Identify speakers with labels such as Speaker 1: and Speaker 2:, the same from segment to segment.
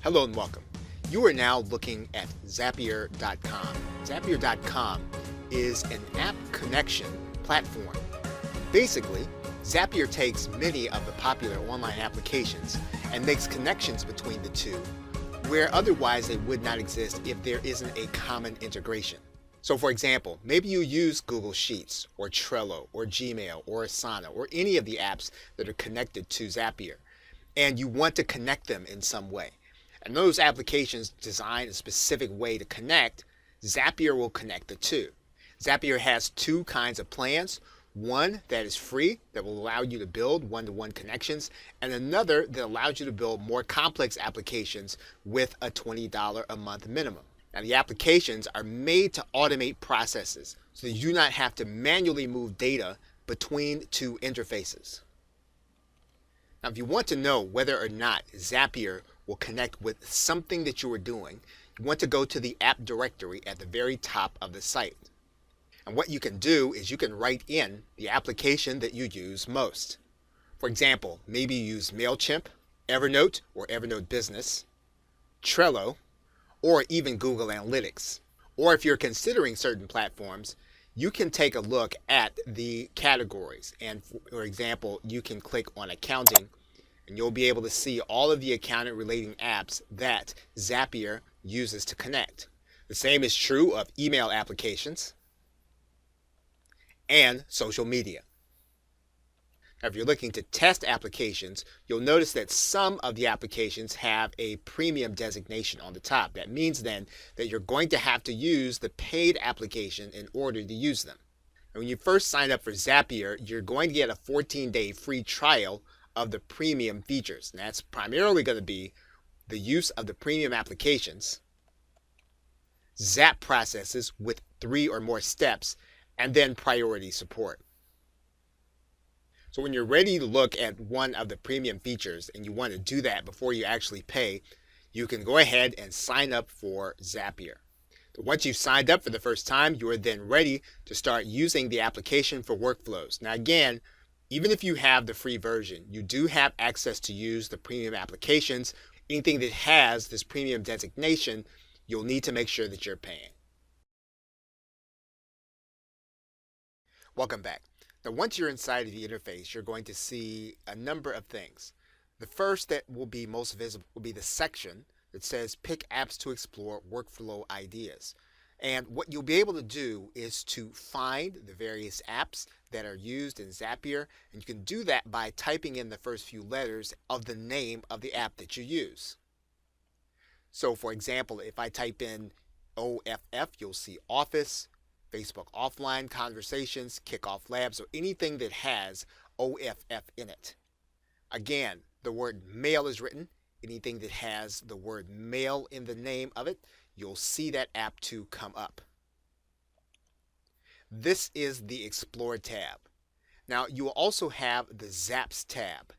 Speaker 1: Hello and welcome. You are now looking at Zapier.com. Zapier.com is an app connection platform. Basically, Zapier takes many of the popular online applications and makes connections between the two where otherwise they would not exist if there isn't a common integration. So for example, maybe you use Google Sheets or Trello or Gmail or Asana or any of the apps that are connected to Zapier, and you want to connect them in some way. And those applications design a specific way to connect. Zapier will connect the two. Zapier has two kinds of plans. One that is free, that will allow you to build one-to-one connections, and another that allows you to build more complex applications with a $20 a month minimum. Now the applications are made to automate processes so that you do not have to manually move data between two interfaces. Now if you want to know whether or not Zapier will connect with something that you are doing, you want to go to the app directory at the very top of the site. And what you can do is you can write in the application that you use most. For example, maybe you use MailChimp, Evernote or Evernote Business, Trello, or even Google Analytics. Or if you're considering certain platforms, you can take a look at the categories. And for example, you can click on accounting and you'll be able to see all of the accounting relating apps that Zapier uses to connect. The same is true of email applications and social media. Now, if you're looking to test applications, you'll notice that some of the applications have a premium designation on the top. That means then that you're going to have to use the paid application in order to use them. And when you first sign up for Zapier, you're going to get a 14-day free trial of the premium features. And that's primarily going to be the use of the premium applications, Zap processes with 3 or more steps, and then priority support. So when you're ready to look at one of the premium features and you want to do that before you actually pay, you can go ahead and sign up for Zapier. Once you've signed up for the first time, you are then ready to start using the application for workflows. Now again, even if you have the free version, you do have access to use the premium applications. Anything that has this premium designation, you'll need to make sure that you're paying. Welcome back. Now once you're inside of the interface, you're going to see a number of things. The first that will be most visible will be the section that says Pick Apps to Explore Workflow Ideas. And what you'll be able to do is to find the various apps that are used in Zapier, and you can do that by typing in the first few letters of the name of the app that you use. So for example, if I type in OFF, you'll see Office, Facebook Offline Conversations, Kickoff Labs, or anything that has OFF in it. Again, the word mail is written. Anything that has the word mail in the name of it, you'll see that app to come up. This is the Explore tab. Now you will also have the Zaps tab.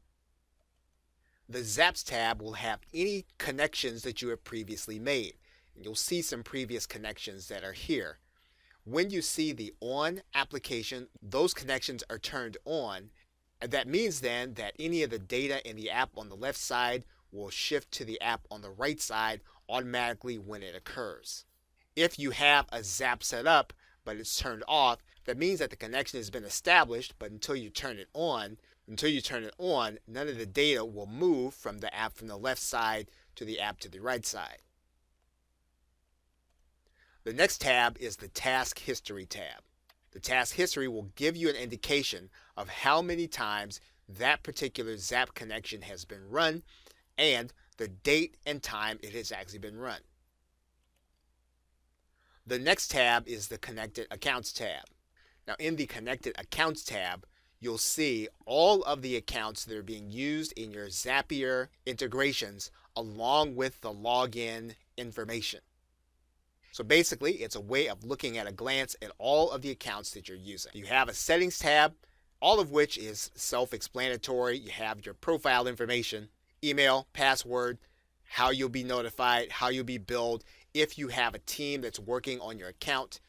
Speaker 1: The Zaps tab will have any connections that you have previously made. And you'll see some previous connections that are here. When you see the On application, those connections are turned on, and that means then that any of the data in the app on the left side will shift to the app on the right side automatically when it occurs. If you have a Zap set up but it's turned off, that means that the connection has been established, but until you turn it on, none of the data will move from the app from the left side to the app to the right side. The next tab is the Task History tab. The Task History will give you an indication of how many times that particular Zap connection has been run and the date and time it has actually been run. The next tab is the Connected Accounts tab. Now in the Connected Accounts tab, you'll see all of the accounts that are being used in your Zapier integrations along with the login information. So basically, it's a way of looking at a glance at all of the accounts that you're using. You have a Settings tab, all of which is self-explanatory. You have your profile information, email, password, how you'll be notified, how you'll be billed. If you have a team that's working on your account,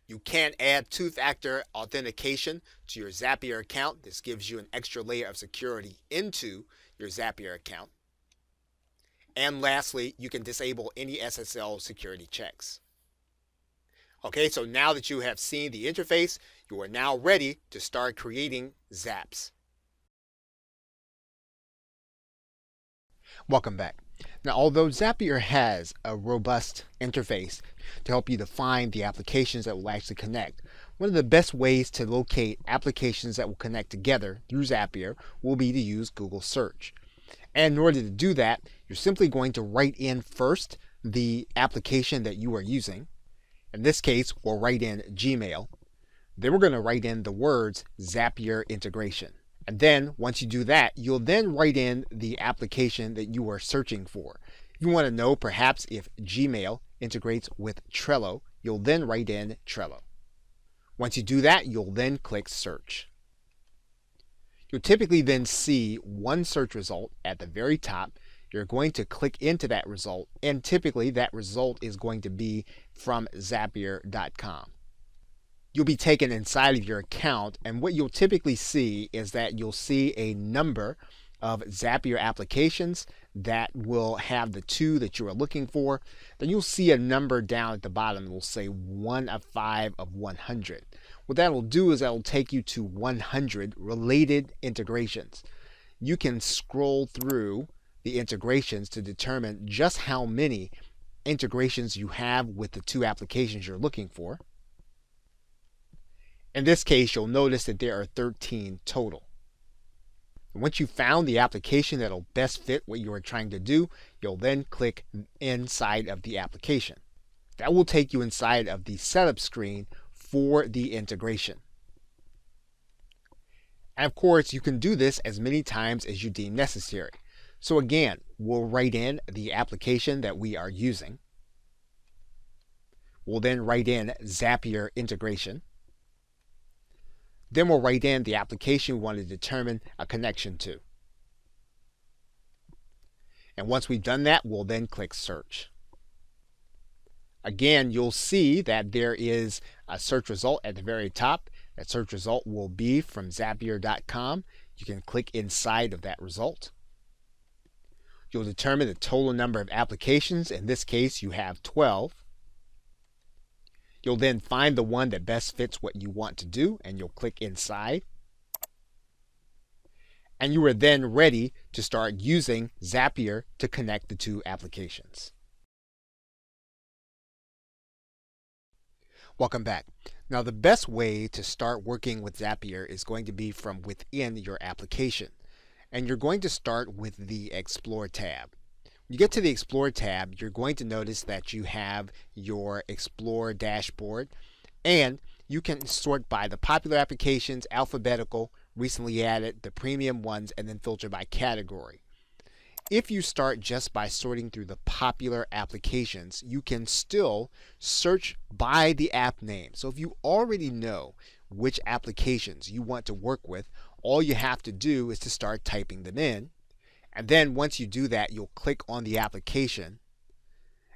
Speaker 1: you can add two-factor authentication to your Zapier account. This gives you an extra layer of security into your Zapier account. And lastly, you can disable any SSL security checks. Okay, so now that you have seen the interface, you are now ready to start creating Zaps. Welcome back. Now, although Zapier has a robust interface to help you define the applications that will actually connect, one of the best ways to locate applications that will connect together through Zapier will be to use Google Search. And in order to do that, you're simply going to write in first the application that you are using. In this case, we'll write in Gmail. Then we're going to write in the words Zapier integration. And then once you do that, you'll then write in the application that you are searching for. If you want to know perhaps if Gmail integrates with Trello, you'll then write in Trello. Once you do that, you'll then click search. You'll typically then see one search result at the very top. You're going to click into that result, and typically that result is going to be from Zapier.com. You'll be taken inside of your account, and what you'll typically see is that you'll see a number of Zapier applications that will have the two that you are looking for. Then you'll see a number down at the bottom that will say 1 of 5 of 100. What that will do is that will take you to 100 related integrations. You can scroll through the integrations to determine just how many integrations you have with the two applications you're looking for. In this case, you'll notice that there are 13 total. Once you've found the application that will best fit what you are trying to do, you'll then click inside of the application. That will take you inside of the setup screen for the integration. And of course, you can do this as many times as you deem necessary. So again, we'll write in the application that we are using. We'll then write in Zapier integration. Then we'll write in the application we want to determine a connection to. And once we've done that, we'll then click search. Again, you'll see that there is a search result at the very top. That search result will be from Zapier.com. You can click inside of that result. You'll determine the total number of applications. In this case, you have 12. You'll then find the one that best fits what you want to do, and you'll click inside. And you are then ready to start using Zapier to connect the two applications. Welcome back. Now, the best way to start working with Zapier is going to be from within your application. And you're going to start with the Explore tab. When you get to the Explore tab, you're going to notice that you have your Explore dashboard, and you can sort by the popular applications, alphabetical, recently added, the premium ones, and then filter by category. If you start just by sorting through the popular applications, you can still search by the app name. So if you already know which applications you want to work with, all you have to do is to start typing them in. And then once you do that, you'll click on the application.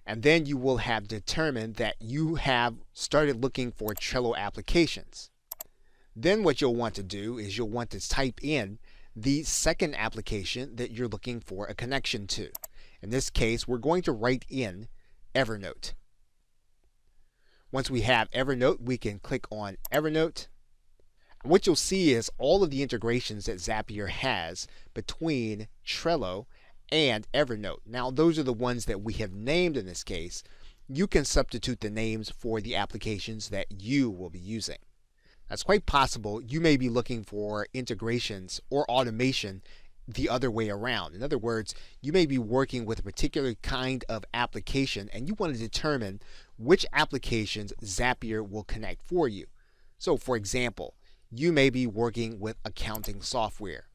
Speaker 1: And then you will have determined that you have started looking for Trello applications. Then what you'll want to do is you'll want to type in the second application that you're looking for a connection to. In this case, we're going to write in Evernote. Once we have Evernote, we can click on Evernote. What you'll see is all of the integrations that Zapier has between Trello and Evernote. Now, those are the ones that we have named in this case. You can substitute the names for the applications that you will be using. It's quite possible you may be looking for integrations or automation the other way around. In other words, you may be working with a particular kind of application and you want to determine which applications Zapier will connect for you. So, for example, you may be working with accounting software.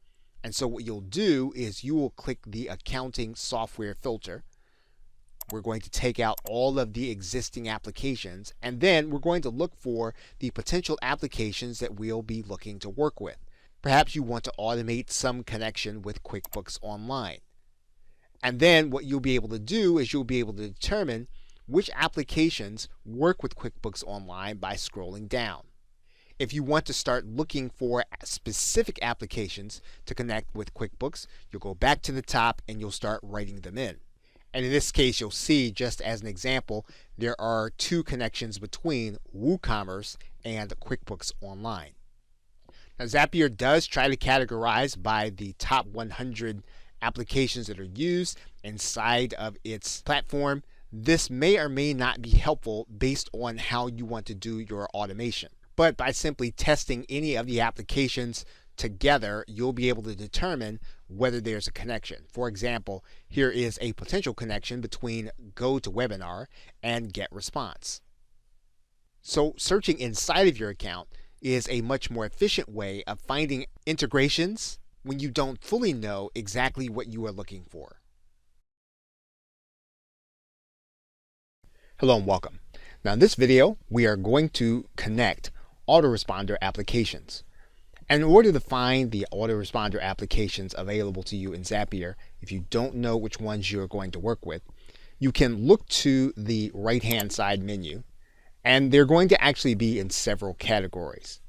Speaker 1: And so what you'll do is you will click the accounting software filter. We're going to take out all of the existing applications, and then we're going to look for the potential applications that we'll be looking to work with. Perhaps you want to automate some connection with Quickbooks Online. And then what you'll be able to do is you'll be able to determine which applications work with Quickbooks Online by scrolling down. If you want to start looking for specific applications to connect with QuickBooks, you'll go back to the top and you'll start writing them in. And in this case, you'll see, just as an example, there are two connections between WooCommerce and QuickBooks Online. Now, Zapier does try to categorize by the top 100 applications that are used inside of its platform. This may or may not be helpful based on how you want to do your automation. But by simply testing any of the applications together, you'll be able to determine whether there's a connection. For example, here is a potential connection between GoToWebinar and GetResponse. So searching inside of your account is a much more efficient way of finding integrations when you don't fully know exactly what you are looking for. Hello and welcome. Now in this video, we are going to connect Autoresponder applications. And in order to find the Autoresponder applications available to you in Zapier, if you don't know which ones you're going to work with, you can look to the right-hand side menu, and they're going to actually be in several categories.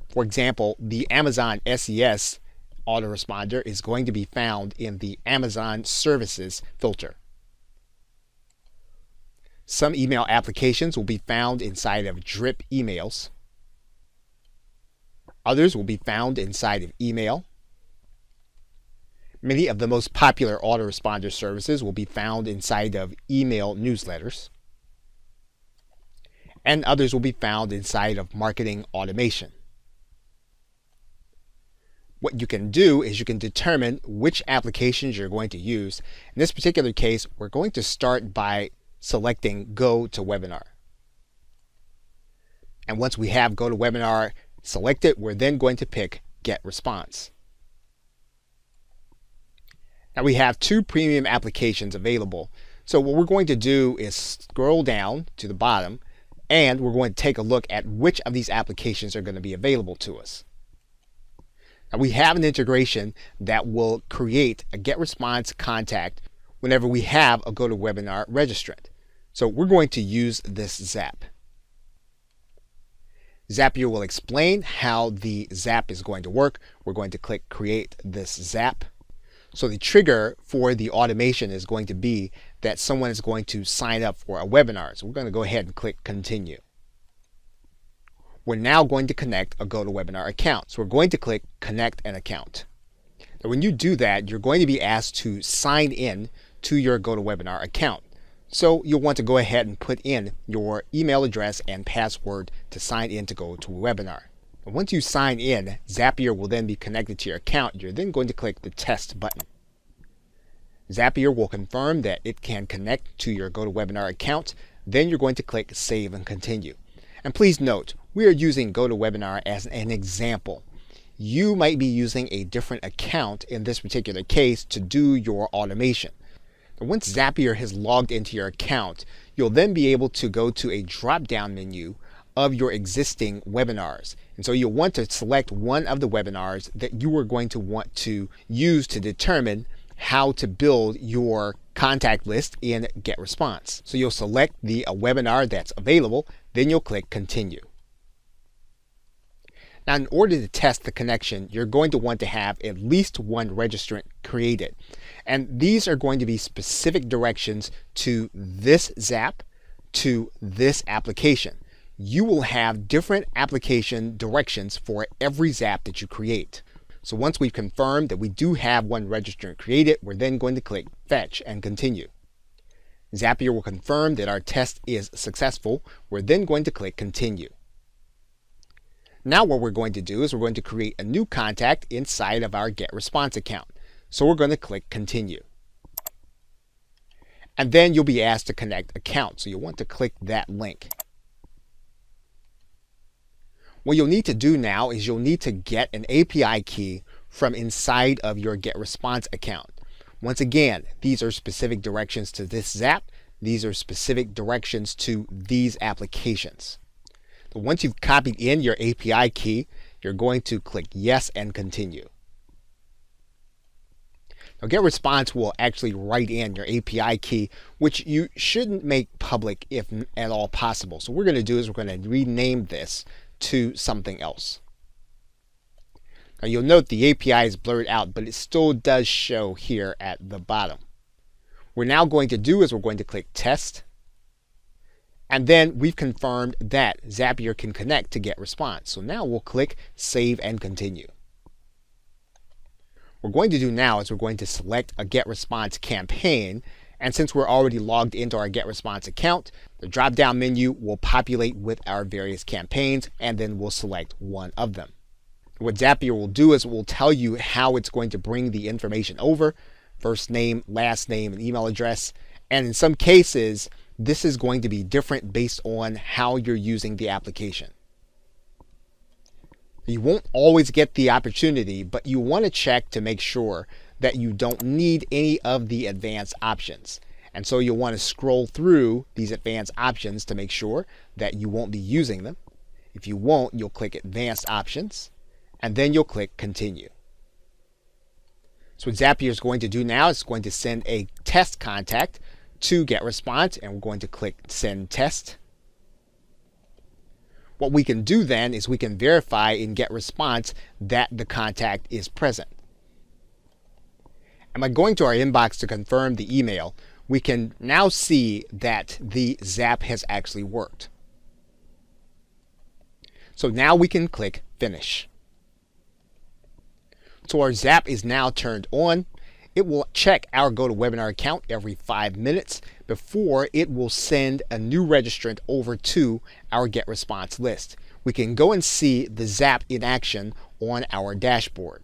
Speaker 1: For example, the Amazon SES Autoresponder is going to be found in the Amazon Services filter. Some email applications will be found inside of Drip emails. Others will be found inside of email. Many of the most popular autoresponder services will be found inside of email newsletters. And others will be found inside of marketing automation. What you can do is you can determine which applications you're going to use. In this particular case, we're going to start by selecting GoToWebinar. And once we have GoToWebinar selected, we're then going to pick GetResponse. Now we have two premium applications available. So what we're going to do is scroll down to the bottom, and we're going to take a look at which of these applications are going to be available to us. Now we have an integration that will create a GetResponse contact whenever we have a GoToWebinar registrant. So we're going to use this Zap. Zapier will explain how the Zap is going to work. We're going to click Create this Zap. So the trigger for the automation is going to be that someone is going to sign up for a webinar. So we're going to go ahead and click Continue. We're now going to connect a GoToWebinar account. So we're going to click Connect an Account. Now when you do that, you're going to be asked to sign in to your GoToWebinar account. So you'll want to go ahead and put in your email address and password to sign in to GoToWebinar. Once you sign in, Zapier will then be connected to your account. You're then going to click the Test button. Zapier will confirm that it can connect to your GoToWebinar account. Then you're going to click Save and Continue. And please note, we are using GoToWebinar as an example. You might be using a different account in this particular case to do your automation. Once Zapier has logged into your account, you'll then be able to go to a drop-down menu of your existing webinars. And so you'll want to select one of the webinars that you are going to want to use to determine how to build your contact list in GetResponse. So you'll select the webinar that's available, then you'll click Continue. Now in order to test the connection, you're going to want to have at least one registrant created. And these are going to be specific directions to this Zap, to this application. You will have different application directions for every Zap that you create. So once we've confirmed that we do have one registrant created, we're then going to click Fetch and Continue. Zapier will confirm that our test is successful. We're then going to click Continue. Now what we're going to do is we're going to create a new contact inside of our GetResponse account. So we're going to click Continue. And then you'll be asked to connect account. So you'll want to click that link. What you'll need to do now is you'll need to get an API key from inside of your GetResponse account. Once again, these are specific directions to this Zap. These are specific directions to these applications. So once you've copied in your API key, you're going to click Yes and Continue. Now GetResponse will actually write in your API key, which you shouldn't make public if at all possible. So what we're going to do is we're going to rename this to something else. Now you'll note the API is blurred out, but it still does show here at the bottom. We're now going to do is we're going to click Test. And then we've confirmed that Zapier can connect to GetResponse. So now we'll click Save and Continue. What we're going to do now is we're going to select a GetResponse campaign. And since we're already logged into our GetResponse account, the drop-down menu will populate with our various campaigns, and then we'll select one of them. What Zapier will do is it will tell you how it's going to bring the information over, first name, last name, and email address. And in some cases, this is going to be different based on how you're using the application. You won't always get the opportunity, but you want to check to make sure that you don't need any of the advanced options. And so you'll want to scroll through these advanced options to make sure that you won't be using them. If you won't, you'll click Advanced Options, and then you'll click Continue. So what Zapier is going to do now is going to send a test contact to GetResponse, and we're going to click Send Test. What we can do then is we can verify in GetResponse that the contact is present. And by going to our inbox to confirm the email, we can now see that the Zap has actually worked. So now we can click Finish. So our Zap is now turned on. It will check our GoToWebinar account every 5 minutes before it will send a new registrant over to our GetResponse list. We can go and see the Zap in action on our dashboard.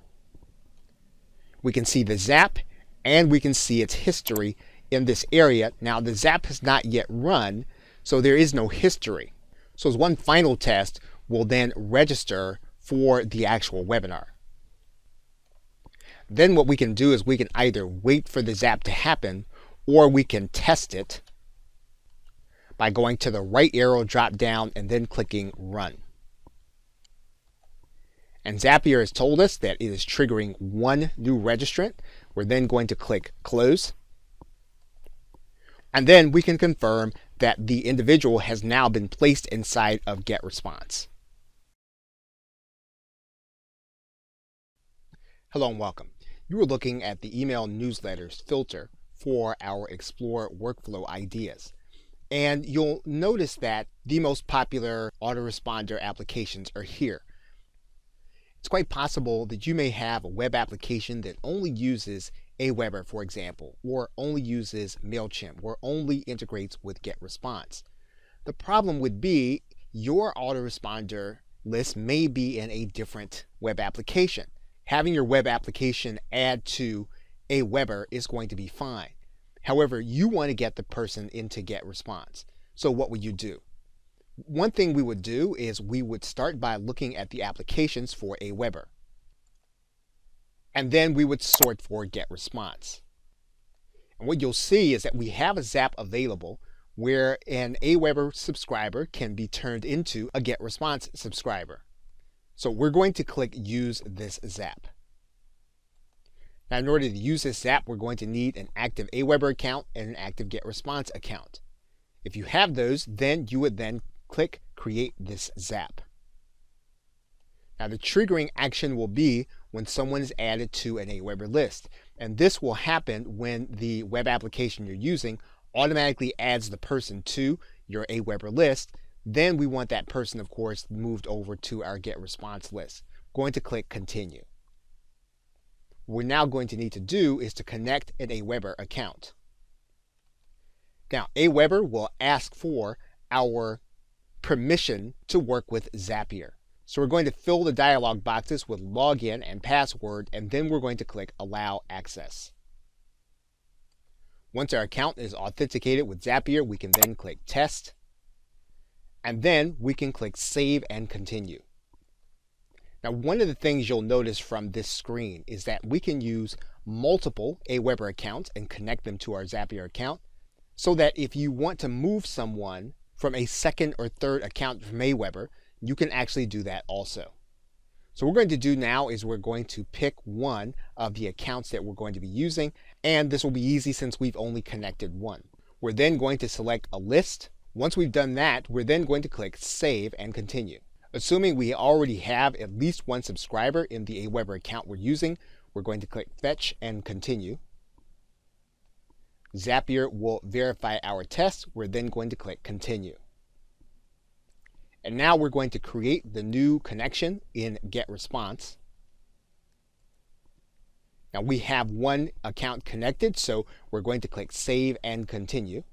Speaker 1: We can see the Zap and we can see its history in this area. Now the Zap has not yet run, so there is no history. So as one final test, we'll then register for the actual webinar. Then what we can do is we can either wait for the Zap to happen, or we can test it by going to the right arrow drop down and then clicking Run. And Zapier has told us that it is triggering one new registrant. We're then going to click Close. And then we can confirm that the individual has now been placed inside of GetResponse. Hello and welcome. You are looking at the email newsletters filter for our Explore workflow ideas. And you'll notice that the most popular autoresponder applications are here. It's quite possible that you may have a web application that only uses Aweber, for example, or only uses MailChimp, or only integrates with GetResponse. The problem would be your autoresponder list may be in a different web application. Having your web application add to Aweber is going to be fine. However, you want to get the person into GetResponse. So what would you do? One thing we would do is we would start by looking at the applications for Aweber. And then we would sort for GetResponse. And what you'll see is that we have a Zap available where an Aweber subscriber can be turned into a GetResponse subscriber. So we're going to click Use this Zap. Now in order to use this Zap, we're going to need an active Aweber account and an active GetResponse account. If you have those, then you would then click Create this Zap. Now the triggering action will be when someone is added to an Aweber list. And this will happen when the web application you're using automatically adds the person to your Aweber list. Then we want that person, of course, moved over to our GetResponse list. We're going to click Continue. What we're now going to need to do is to connect an Aweber account. Now, Aweber will ask for our permission to work with Zapier. So we're going to fill the dialog boxes with login and password, and then we're going to click Allow Access. Once our account is authenticated with Zapier, we can then click Test, and then we can click Save and Continue. Now, one of the things you'll notice from this screen is that we can use multiple Aweber accounts and connect them to our Zapier account, so that if you want to move someone from a second or third account from Aweber, you can actually do that also. So what we're going to do now is we're going to pick one of the accounts that we're going to be using, and this will be easy since we've only connected one. We're then going to select a list. Once we've done that, we're then going to click Save and Continue. Assuming we already have at least one subscriber in the Aweber account we're using, we're going to click Fetch and Continue. Zapier will verify our test. We're then going to click Continue. And now we're going to create the new connection in GetResponse. Now we have one account connected, so we're going to click Save and Continue.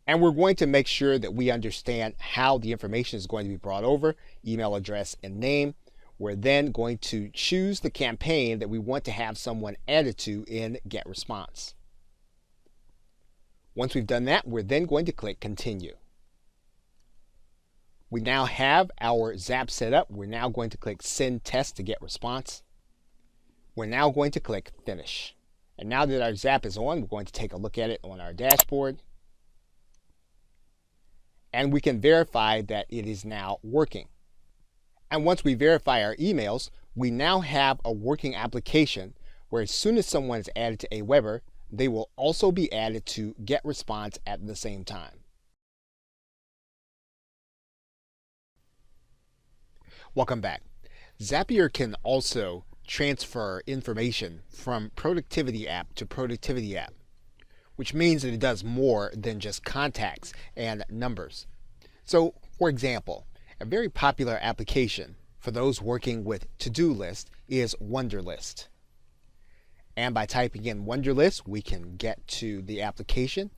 Speaker 1: And we're going to make sure that we understand how the information is going to be brought over, email address and name. We're then going to choose the campaign that we want to have someone added to in GetResponse. Once we've done that, we're then going to click Continue. We now have our Zap set up. We're now going to click Send Test to GetResponse. We're now going to click Finish. And now that our Zap is on, we're going to take a look at it on our dashboard. And we can verify that it is now working. And once we verify our emails, we now have a working application where as soon as someone is added to Aweber, they will also be added to GetResponse at the same time. Welcome back. Zapier can also transfer information from productivity app to productivity app, which means that it does more than just contacts and numbers. So, for example, a very popular application for those working with to-do list is Wunderlist. And by typing in Wunderlist, we can get to the application,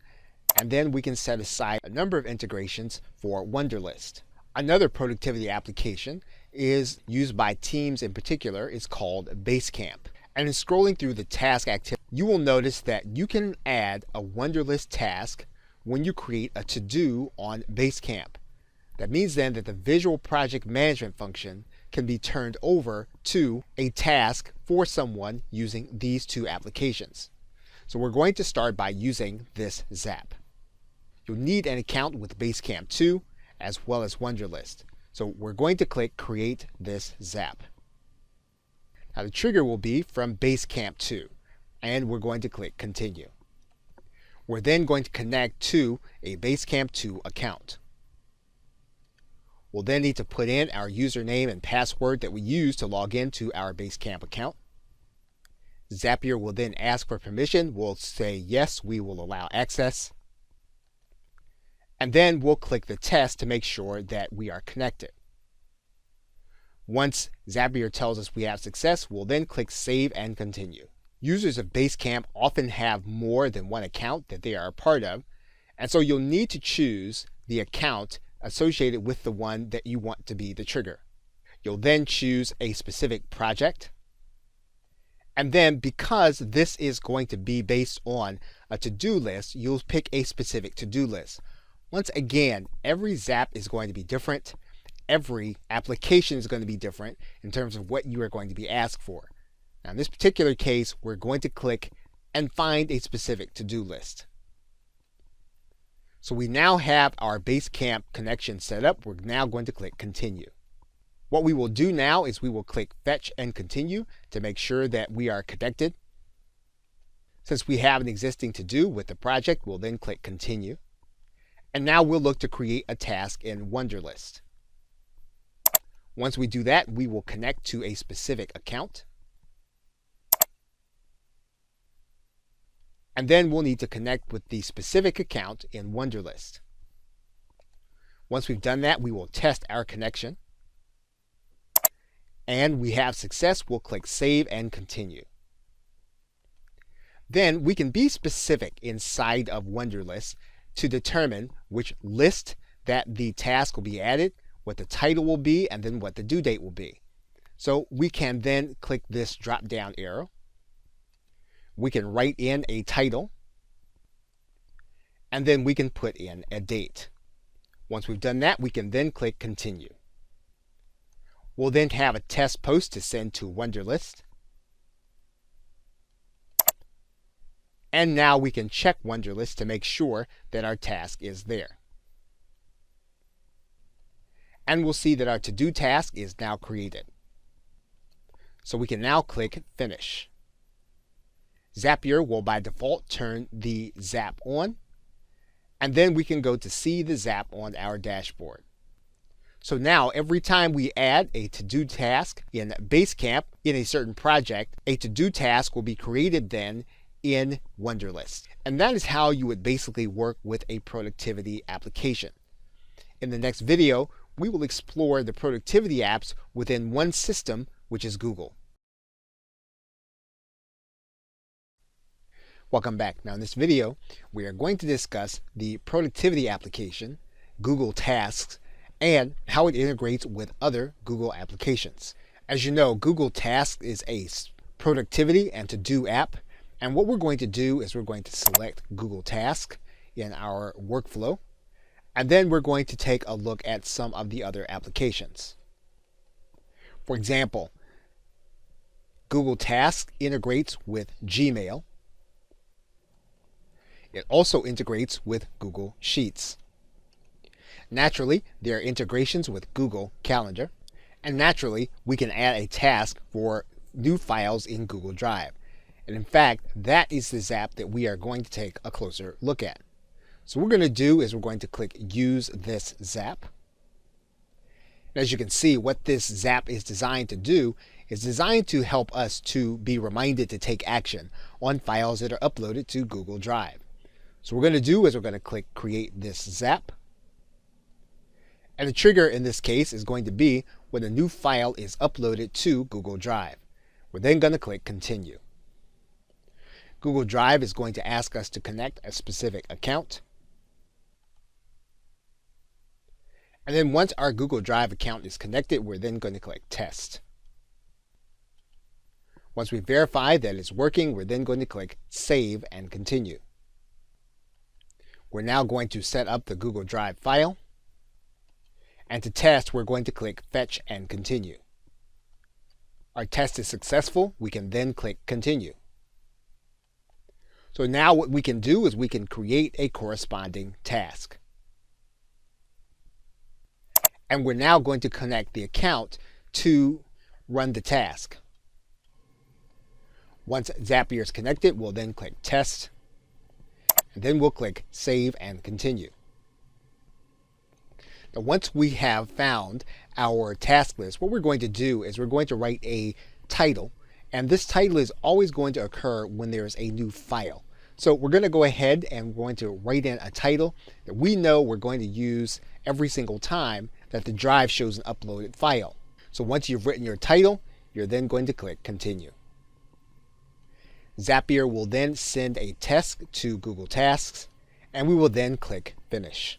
Speaker 1: and then we can set aside a number of integrations for Wunderlist. Another productivity application is used by teams in particular is called Basecamp. And in scrolling through the task activity, you will notice that you can add a Wunderlist task when you create a to-do on Basecamp. That means then that the visual project management function can be turned over to a task for someone using these two applications. So we're going to start by using this Zap. You'll need an account with Basecamp 2 as well as Wunderlist. So we're going to click Create this Zap. Now the trigger will be from Basecamp 2, and we're going to click Continue. We're then going to connect to a Basecamp 2 account. We'll then need to put in our username and password that we use to log into our Basecamp account. Zapier will then ask for permission. We'll say yes, we will allow access. And then we'll click the test to make sure that we are connected. Once Zapier tells us we have success, we'll then click Save and Continue. Users of Basecamp often have more than one account that they are a part of, and so you'll need to choose the account associated with the one that you want to be the trigger. You'll then choose a specific project. And then because this is going to be based on a to-do list, you'll pick a specific to-do list. Once again, every Zap is going to be different. Every application is going to be different in terms of what you are going to be asked for. Now in this particular case, we're going to click and find a specific to-do list. So we now have our Basecamp connection set up. We're now going to click Continue. What we will do now is we will click Fetch and Continue to make sure that we are connected. Since we have an existing to-do with the project, we'll then click Continue. And now we'll look to create a task in Wunderlist. Once we do that, we will connect to a specific account. And then we'll need to connect with the specific account in Wunderlist. Once we've done that, we will test our connection. And we have success. We'll click Save and Continue. Then we can be specific inside of Wunderlist to determine which list that the task will be added, what the title will be, and then what the due date will be. So we can then click this drop-down arrow. We can write in a title, and then we can put in a date. Once we've done that, we can then click Continue. We'll then have a test post to send to Wunderlist. And now we can check Wunderlist to make sure that our task is there. And we'll see that our to-do task is now created. So we can now click Finish. Zapier will by default turn the Zap on, and then we can go to see the Zap on our dashboard. So now every time we add a to-do task in Basecamp in a certain project, a to-do task will be created then in Wunderlist. And that is how you would basically work with a productivity application. In the next video, we will explore the productivity apps within one system, which is Google. Welcome back. Now in this video, we are going to discuss the productivity application, Google Tasks, and how it integrates with other Google applications. As you know, Google Tasks is a productivity and to-do app. And what we're going to do is we're going to select Google Tasks in our workflow. And then we're going to take a look at some of the other applications. For example, Google Tasks integrates with Gmail. It also integrates with Google Sheets. Naturally, there are integrations with Google Calendar. And naturally, we can add a task for new files in Google Drive. And in fact, that is the Zap that we are going to take a closer look at. So what we're going to do is we're going to click Use this Zap. And as you can see, what this Zap is designed to do is designed to help us to be reminded to take action on files that are uploaded to Google Drive. So what we're going to do is we're going to click Create this Zap. And the trigger in this case is going to be when a new file is uploaded to Google Drive. We're then going to click Continue. Google Drive is going to ask us to connect a specific account. And then once our Google Drive account is connected, we're then going to click Test. Once we verify that it's working, we're then going to click Save and Continue. We're now going to set up the Google Drive file. And to test, we're going to click Fetch and Continue. Our test is successful. We can then click Continue. So now what we can do is we can create a corresponding task. And we're now going to connect the account to run the task. Once Zapier is connected, we'll then click Test. And then we'll click Save and Continue. Now, once we have found our task list, what we're going to do is we're going to write a title. And this title is always going to occur when there's a new file. So we're going to go ahead and we're going to write in a title that we know we're going to use every single time that the drive shows an uploaded file. So once you've written your title, you're then going to click Continue. Zapier will then send a task to Google Tasks, and we will then click Finish.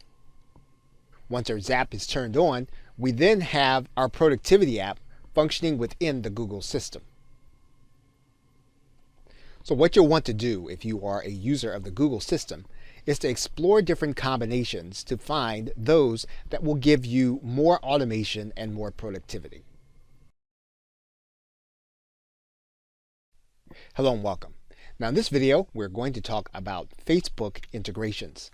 Speaker 1: Once our Zap is turned on, we then have our productivity app functioning within the Google system. So what you'll want to do if you are a user of the Google system is to explore different combinations to find those that will give you more automation and more productivity. Hello and welcome. Now in this video, we're going to talk about Facebook integrations.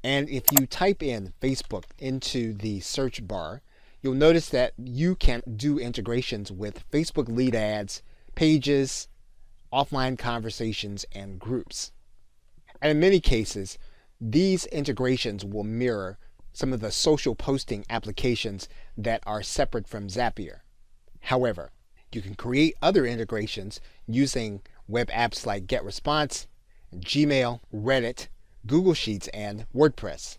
Speaker 1: And if you type in Facebook into the search bar, you'll notice that you can do integrations with Facebook lead ads, pages, offline conversations, and groups. And in many cases, these integrations will mirror some of the social posting applications that are separate from Zapier. However, you can create other integrations using web apps like GetResponse, Gmail, Reddit, Google Sheets, and WordPress.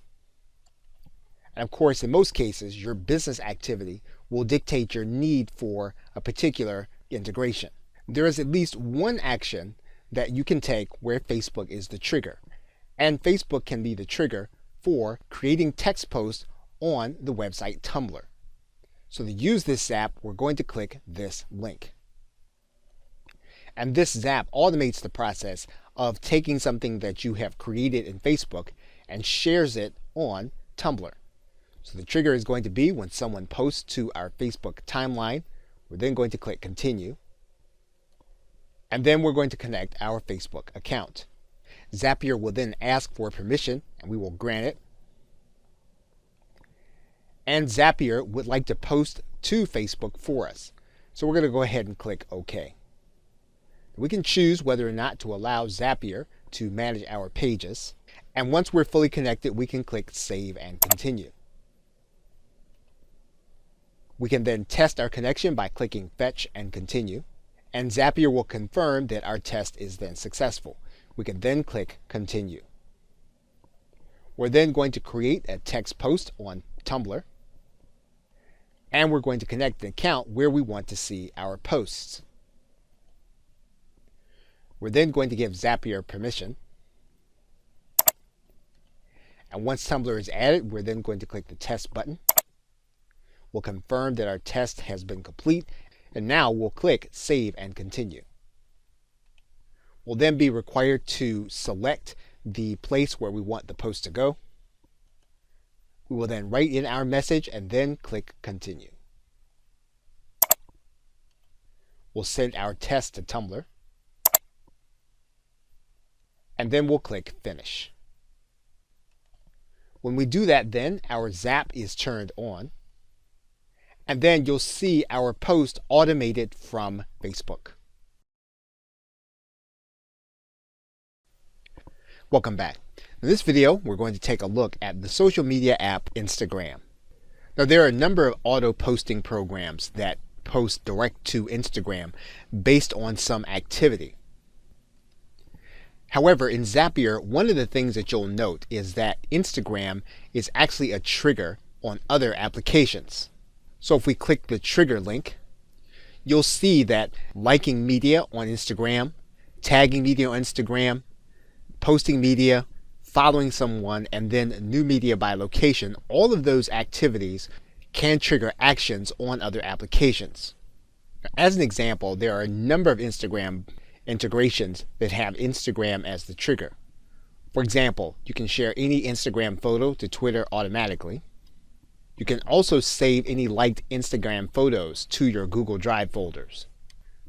Speaker 1: And of course, in most cases, your business activity will dictate your need for a particular integration. There is at least one action that you can take where Facebook is the trigger. And Facebook can be the trigger for creating text posts on the website Tumblr. So to use this Zap, we're going to click this link. And this Zap automates the process of taking something that you have created in Facebook and shares it on Tumblr. So the trigger is going to be when someone posts to our Facebook timeline. We're then going to click Continue. And then we're going to connect our Facebook account. Zapier will then ask for permission, and we will grant it. And Zapier would like to post to Facebook for us. So we're going to go ahead and click OK. We can choose whether or not to allow Zapier to manage our pages. And once we're fully connected, we can click Save and Continue. We can then test our connection by clicking Fetch and Continue. And Zapier will confirm that our test is then successful. We can then click Continue. We're then going to create a text post on Tumblr, and we're going to connect an account where we want to see our posts. We're then going to give Zapier permission. And once Tumblr is added, we're then going to click the test button. We'll confirm that our test has been complete, and now we'll click Save and Continue. We'll then be required to select the place where we want the post to go. We will then write in our message and then click Continue. We'll send our test to Tumblr, and then we'll click Finish. When we do that, then our Zap is turned on, and then you'll see our post automated from Facebook. Welcome back. In this video, we're going to take a look at the social media app Instagram. Now, there are a number of auto posting programs that post direct to Instagram based on some activity. However, in Zapier, one of the things that you'll note is that Instagram is actually a trigger on other applications. So if we click the trigger link, you'll see that liking media on Instagram, tagging media on Instagram, posting media, following someone, and then new media by location, all of those activities can trigger actions on other applications. As an example, there are a number of Instagram integrations that have Instagram as the trigger. For example, you can share any Instagram photo to Twitter automatically. You can also save any liked Instagram photos to your Google Drive folders.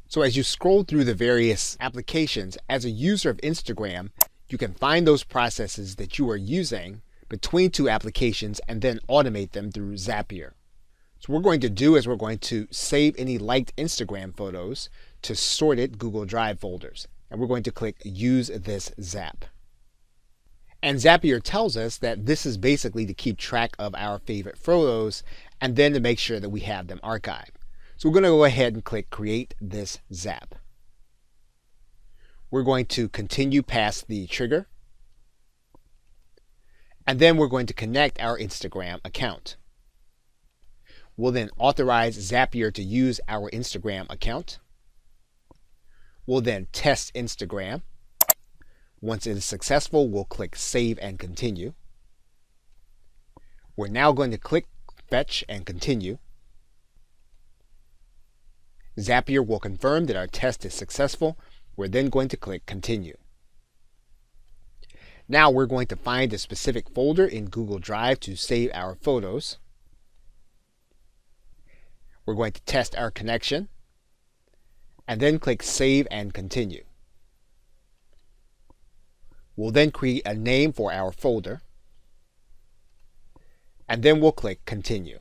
Speaker 1: So as you scroll through the various applications, as a user of Instagram, you can find those processes that you are using between two applications and then automate them through Zapier. So what we're going to do is we're going to save any liked Instagram photos to sorted Google Drive folders. And we're going to click Use this Zap. And Zapier tells us that this is basically to keep track of our favorite photos and then to make sure that we have them archived. So we're going to go ahead and click Create this Zap. We're going to continue past the trigger, and then we're going to connect our Instagram account. We'll then authorize Zapier to use our Instagram account. We'll then test Instagram. Once it is successful, we'll click Save and Continue. We're now going to click Fetch and Continue. Zapier will confirm that our test is successful. We're then going to click Continue. Now we're going to find a specific folder in Google Drive to save our photos. We're going to test our connection and then click Save and Continue. We'll then create a name for our folder and then we'll click Continue.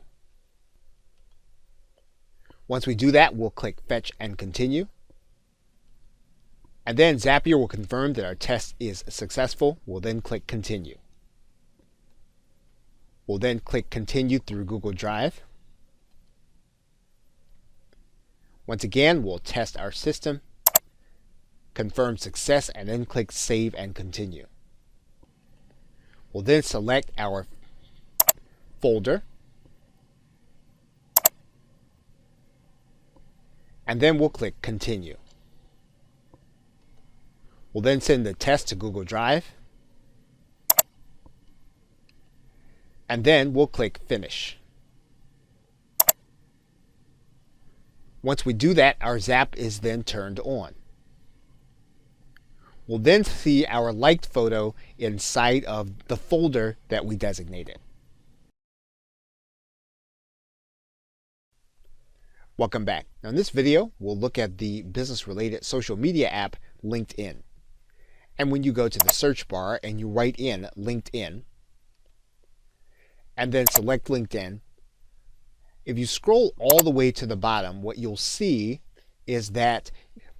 Speaker 1: Once we do that, we'll click Fetch and Continue. And then Zapier will confirm that our test is successful. We'll then click Continue. We'll then click Continue through Google Drive. Once again, we'll test our system, confirm success, and then click Save and Continue. We'll then select our folder, and then we'll click Continue. We'll then send the test to Google Drive, and then we'll click Finish. Once we do that, our Zap is then turned on. We'll then see our liked photo inside of the folder that we designated. Welcome back. Now in this video, we'll look at the business-related social media app LinkedIn. And when you go to the search bar and you write in LinkedIn, and then select LinkedIn, if you scroll all the way to the bottom, what you'll see is that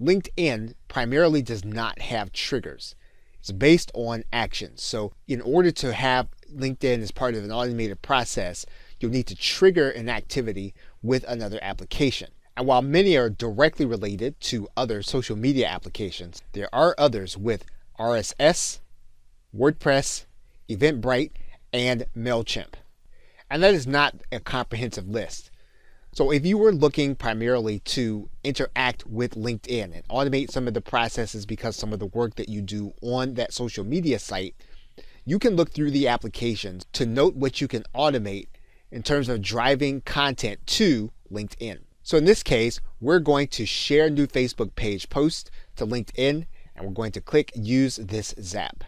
Speaker 1: LinkedIn primarily does not have triggers. It's based on actions. So in order to have LinkedIn as part of an automated process, you'll need to trigger an activity with another application. And while many are directly related to other social media applications, there are others with RSS, WordPress, Eventbrite, and MailChimp. And that is not a comprehensive list. So if you were looking primarily to interact with LinkedIn and automate some of the processes because some of the work that you do on that social media site, you can look through the applications to note what you can automate in terms of driving content to LinkedIn. So in this case, we're going to share new Facebook page post to LinkedIn, and we're going to click Use this Zap.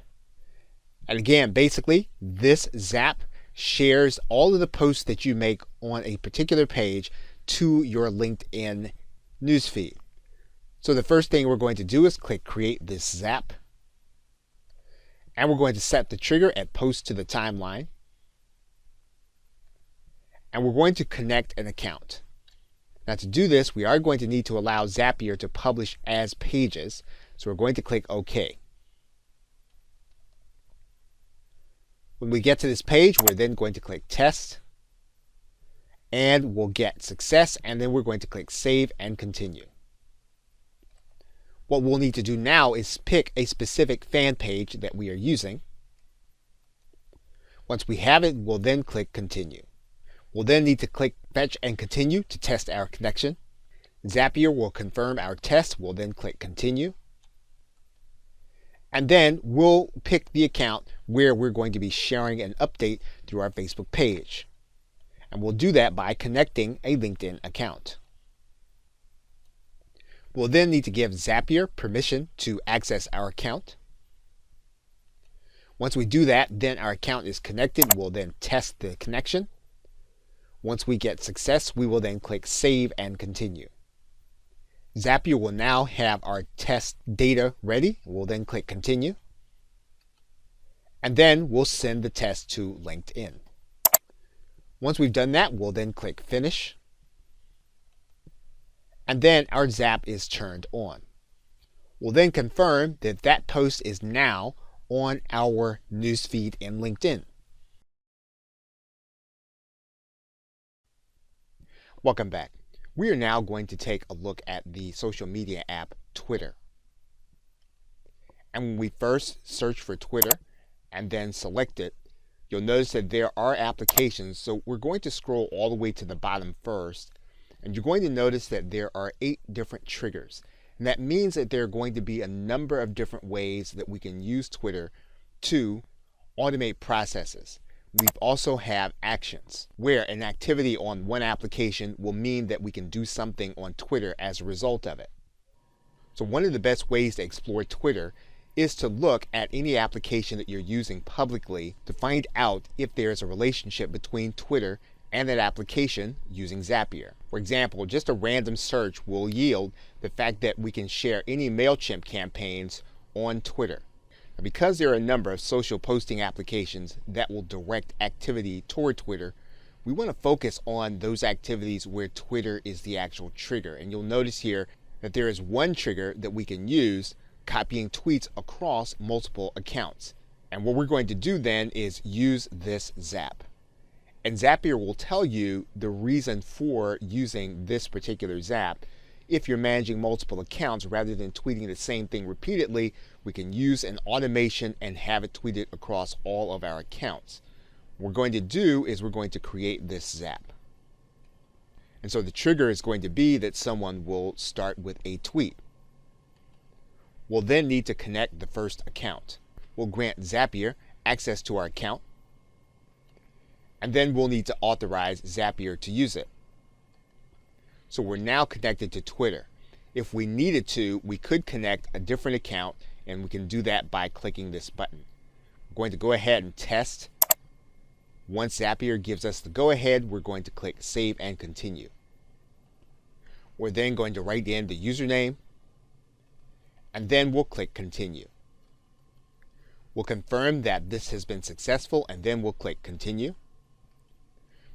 Speaker 1: And again, basically, this Zap shares all of the posts that you make on a particular page to your LinkedIn newsfeed. So the first thing we're going to do is click Create this Zap. And we're going to set the trigger at Post to the timeline. And we're going to connect an account. Now to do this, we are going to need to allow Zapier to publish as pages. So we're going to click OK. When we get to this page, we're then going to click Test, and we'll get Success, and then we're going to click Save and Continue. What we'll need to do now is pick a specific fan page that we are using. Once we have it, we'll then click Continue. We'll then need to click Fetch and Continue to test our connection. Zapier will confirm our test. We'll then click Continue. And then we'll pick the account where we're going to be sharing an update through our Facebook page. And we'll do that by connecting a LinkedIn account. We'll then need to give Zapier permission to access our account. Once we do that, then our account is connected. We'll then test the connection. Once we get success, we will then click Save and Continue. Zapier will now have our test data ready. We'll then click Continue. And then we'll send the test to LinkedIn. Once we've done that, we'll then click Finish. And then our Zap is turned on. We'll then confirm that that post is now on our newsfeed in LinkedIn. Welcome back. We are now going to take a look at the social media app Twitter. And when we first search for Twitter and then select it, you'll notice that there are applications. So we're going to scroll all the way to the bottom first, and you're going to notice that there are 8 different triggers. And that means that there are going to be a number of different ways that we can use Twitter to automate processes. We also have actions, where an activity on one application will mean that we can do something on Twitter as a result of it. So one of the best ways to explore Twitter is to look at any application that you're using publicly to find out if there's a relationship between Twitter and that application using Zapier. For example, just a random search will yield the fact that we can share any MailChimp campaigns on Twitter. Now, because there are a number of social posting applications that will direct activity toward Twitter, we want to focus on those activities where Twitter is the actual trigger. And you'll notice here that there is one trigger that we can use, copying tweets across multiple accounts. And what we're going to do then is use this Zap. And Zapier will tell you the reason for using this particular Zap. If you're managing multiple accounts, rather than tweeting the same thing repeatedly, we can use an automation and have it tweeted across all of our accounts. What we're going to do is we're going to create this Zap. And so the trigger is going to be that someone will start with a tweet. We'll then need to connect the first account. We'll grant Zapier access to our account. And then we'll need to authorize Zapier to use it. So we're now connected to Twitter. If we needed to, we could connect a different account, and we can do that by clicking this button. We're going to go ahead and test. Once Zapier gives us the go-ahead, we're going to click Save and Continue. We're then going to write in the username, and then we'll click Continue. We'll confirm that this has been successful, and then we'll click Continue.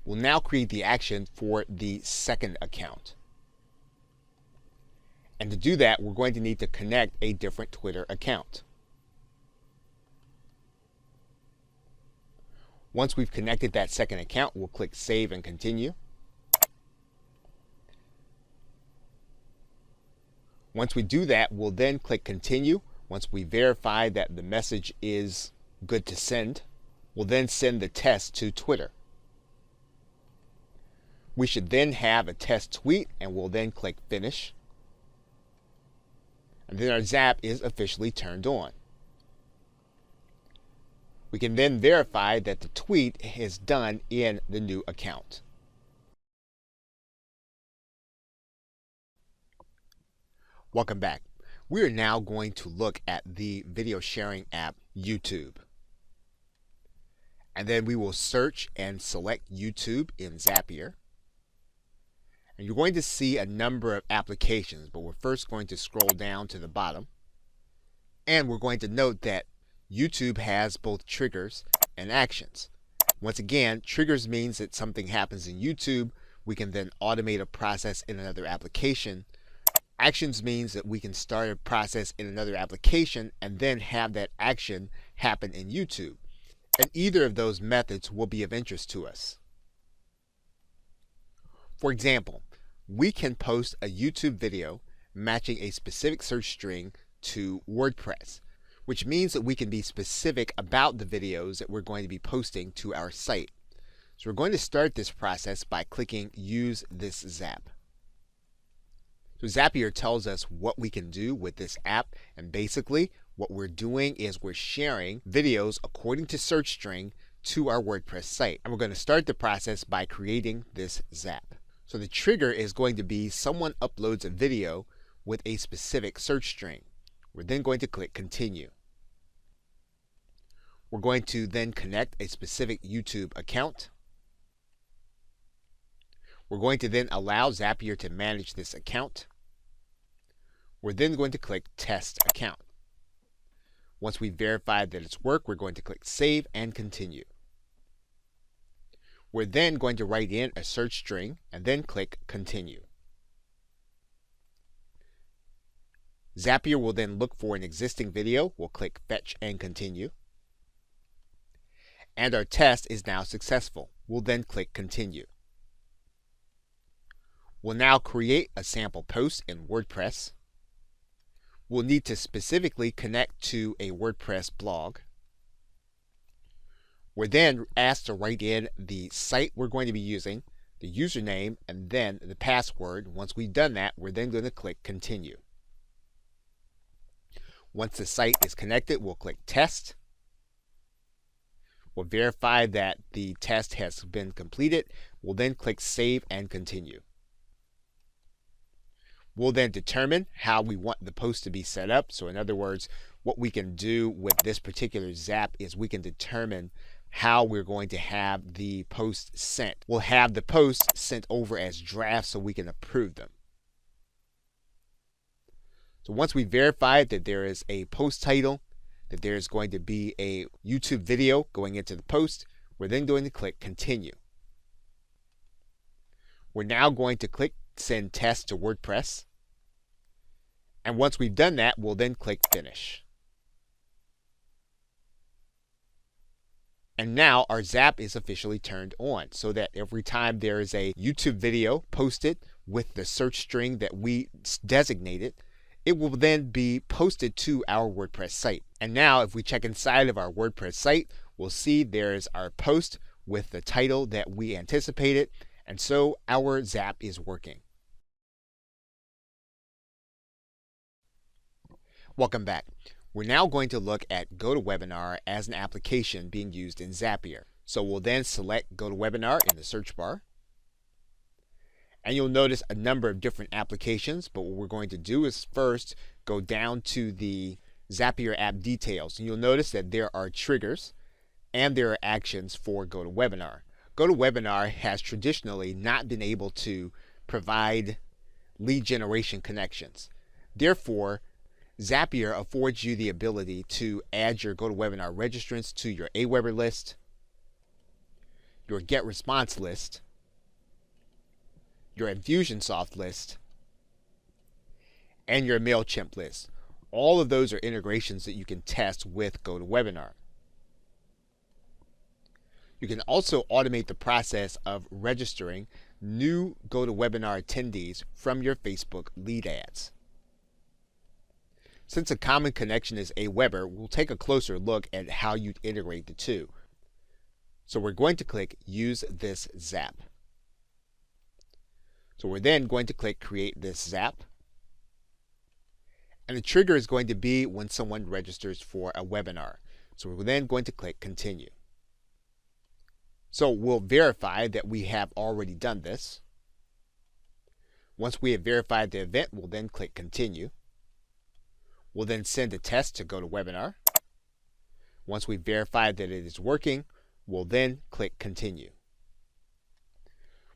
Speaker 1: We'll now create the action for the second account. And to do that, we're going to need to connect a different Twitter account. Once we've connected that second account, we'll click Save and Continue. Once we do that, we'll then click Continue. Once we verify that the message is good to send, we'll then send the test to Twitter. We should then have a test tweet, and we'll then click Finish. And then our Zap is officially turned on. We can then verify that the tweet is done in the new account. Welcome back. We are now going to look at the video sharing app YouTube. And then we will search and select YouTube in Zapier. And you're going to see a number of applications, but we're first going to scroll down to the bottom. And we're going to note that YouTube has both triggers and actions. Once again, triggers means that something happens in YouTube. We can then automate a process in another application. Actions means that we can start a process in another application and then have that action happen in YouTube. And either of those methods will be of interest to us. For example, we can post a YouTube video matching a specific search string to WordPress, which means that we can be specific about the videos that we're going to be posting to our site. So we're going to start this process by clicking Use this Zap. So Zapier tells us what we can do with this app, and basically what we're doing is we're sharing videos according to search string to our WordPress site. And we're going to start the process by creating this Zap. So the trigger is going to be someone uploads a video with a specific search string. We're then going to click Continue. We're going to then connect a specific YouTube account. We're going to then allow Zapier to manage this account. We're then going to click Test Account. Once we've verified that it's worked, we're going to click Save and Continue. We're then going to write in a search string and then click Continue. Zapier will then look for an existing video. We'll click Fetch and Continue. And our test is now successful. We'll then click Continue. We'll now create a sample post in WordPress. We'll need to specifically connect to a WordPress blog. We're then asked to write in the site we're going to be using, the username, and then the password. Once we've done that, we're then going to click Continue. Once the site is connected, we'll click Test. We'll verify that the test has been completed. We'll then click Save and Continue. We'll then determine how we want the post to be set up. So in other words, what we can do with this particular Zap is we can determine how we're going to have the post sent. We'll have the posts sent over as drafts so we can approve them. So once we verify that there is a post title, that there is going to be a YouTube video going into the post, we're then going to click Continue. We're now going to click Send Test to WordPress. And once we've done that, we'll then click Finish. And now our Zap is officially turned on, so that every time there is a YouTube video posted with the search string that we designated, it will then be posted to our WordPress site. And now if we check inside of our WordPress site, we'll see there's our post with the title that we anticipated, and so our Zap is working. Welcome back. We're now going to look at GoToWebinar as an application being used in Zapier. So we'll then select GoToWebinar in the search bar. And you'll notice a number of different applications, but what we're going to do is first go down to the Zapier app details. And you'll notice that there are triggers and there are actions for GoToWebinar. GoToWebinar has traditionally not been able to provide lead generation connections. Therefore, Zapier affords you the ability to add your GoToWebinar registrants to your Aweber list, your GetResponse list, your Infusionsoft list, and your MailChimp list. All of those are integrations that you can test with GoToWebinar. You can also automate the process of registering new GoToWebinar attendees from your Facebook lead ads. Since a common connection is Aweber, we'll take a closer look at how you'd integrate the two. So we're going to click Use this Zap. So we're then going to click Create this Zap. And the trigger is going to be when someone registers for a webinar. So we're then going to click Continue. So we'll verify that we have already done this. Once we have verified the event, we'll then click Continue. We'll then send a test to GoToWebinar. Once we've verified that it is working, we'll then click Continue.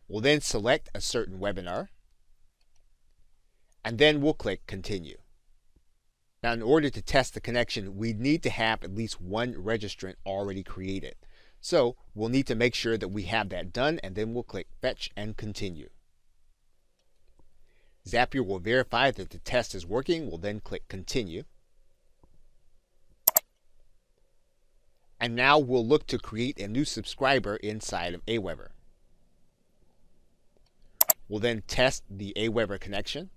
Speaker 1: We'll then select a certain webinar, and then we'll click Continue. Now, in order to test the connection, we need to have at least one registrant already created. So we'll need to make sure that we have that done, and then we'll click Fetch and Continue. Zapier will verify that the test is working. We'll then click Continue. And now we'll look to create a new subscriber inside of Aweber. We'll then test the Aweber connection.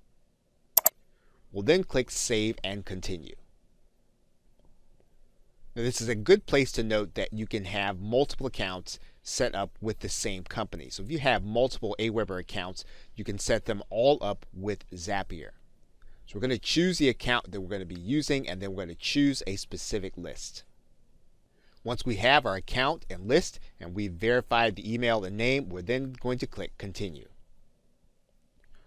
Speaker 1: We'll then click Save and Continue. Now, this is a good place to note that you can have multiple accounts set up with the same company. So if you have multiple Aweber accounts, you can set them all up with Zapier. So we're going to choose the account that we're going to be using, and then we're going to choose a specific list. Once we have our account and list, and we've verified the email and name, we're then going to click Continue.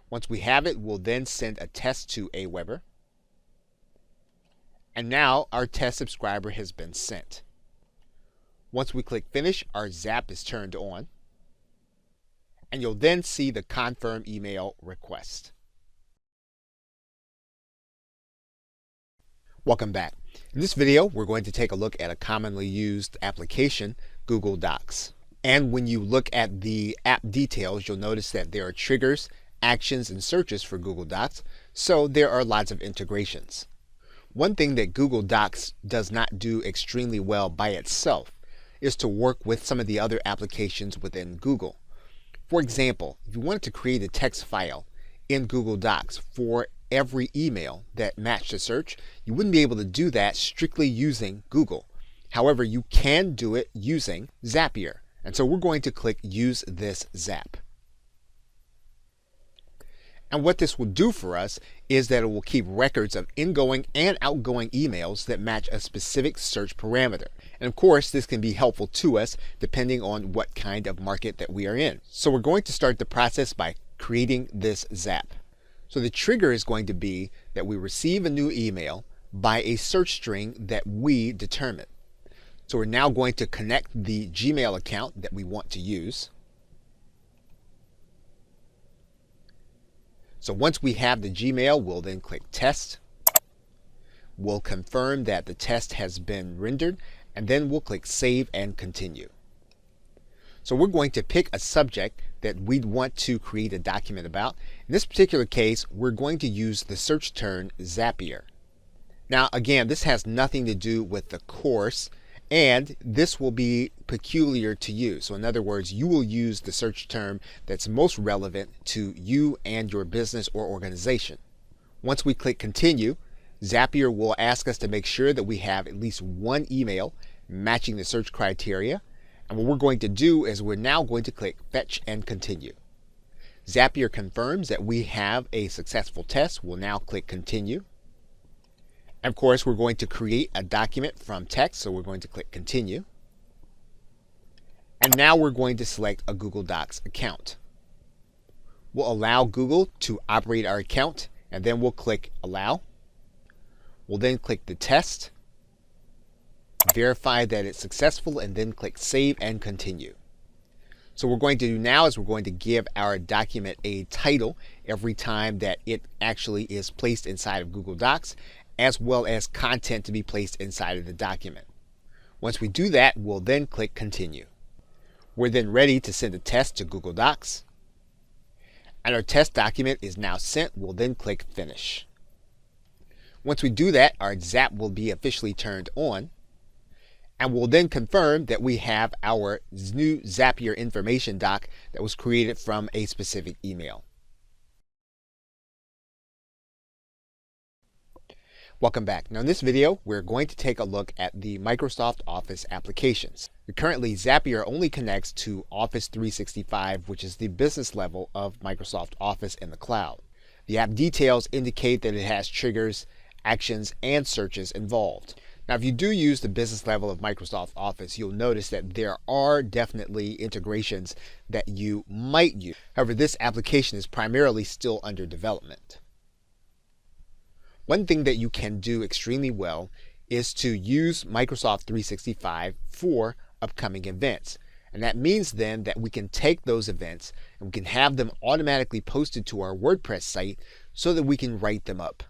Speaker 1: Once we have it, we'll then send a test to Aweber. And now our test subscriber has been sent. Once we click Finish, our Zap is turned on. And you'll then see the Confirm Email Request. Welcome back. In this video, we're going to take a look at a commonly used application, Google Docs. And when you look at the app details, you'll notice that there are triggers, actions, and searches for Google Docs, so there are lots of integrations. One thing that Google Docs does not do extremely well by itself is to work with some of the other applications within Google. For example, if you wanted to create a text file in Google Docs for every email that matched a search, you wouldn't be able to do that strictly using Google. However, you can do it using Zapier. And so we're going to click Use this Zap. And what this will do for us is that it will keep records of ingoing and outgoing emails that match a specific search parameter. And of course, this can be helpful to us depending on what kind of market that we are in. So we're going to start the process by creating this Zap. So the trigger is going to be that we receive a new email by a search string that we determine. So we're now going to connect the Gmail account that we want to use. So once we have the Gmail, we'll then click Test. We'll confirm that the test has been rendered, and then we'll click Save and Continue. So we're going to pick a subject that we'd want to create a document about. In this particular case, we're going to use the search term Zapier. Now again, this has nothing to do with the course, and this will be peculiar to you. So in other words, you will use the search term that's most relevant to you and your business or organization. Once we click Continue, Zapier will ask us to make sure that we have at least one email matching the search criteria. And what we're going to do is we're now going to click Fetch and Continue. Zapier confirms that we have a successful test. We'll now click Continue. And of course, we're going to create a document from text, so we're going to click Continue. And now we're going to select a Google Docs account. We'll allow Google to operate our account, and then we'll click Allow. We'll then click the test, verify that it's successful, and then click Save and Continue. So what we're going to do now is we're going to give our document a title every time that it actually is placed inside of Google Docs, as well as content to be placed inside of the document. Once we do that, we'll then click Continue. We're then ready to send a test to Google Docs. And our test document is now sent. We'll then click Finish. Once we do that, our Zap will be officially turned on. And we'll then confirm that we have our new Zapier information doc that was created from a specific email. Welcome back. Now in this video, we're going to take a look at the Microsoft Office applications. Currently, Zapier only connects to Office 365, which is the business level of Microsoft Office in the cloud. The app details indicate that it has triggers, actions, and searches involved. Now, if you do use the business level of Microsoft Office, you'll notice that there are definitely integrations that you might use. However, this application is primarily still under development. One thing that you can do extremely well is to use Microsoft 365 for upcoming events. And that means then that we can take those events and we can have them automatically posted to our WordPress site so that we can write them up.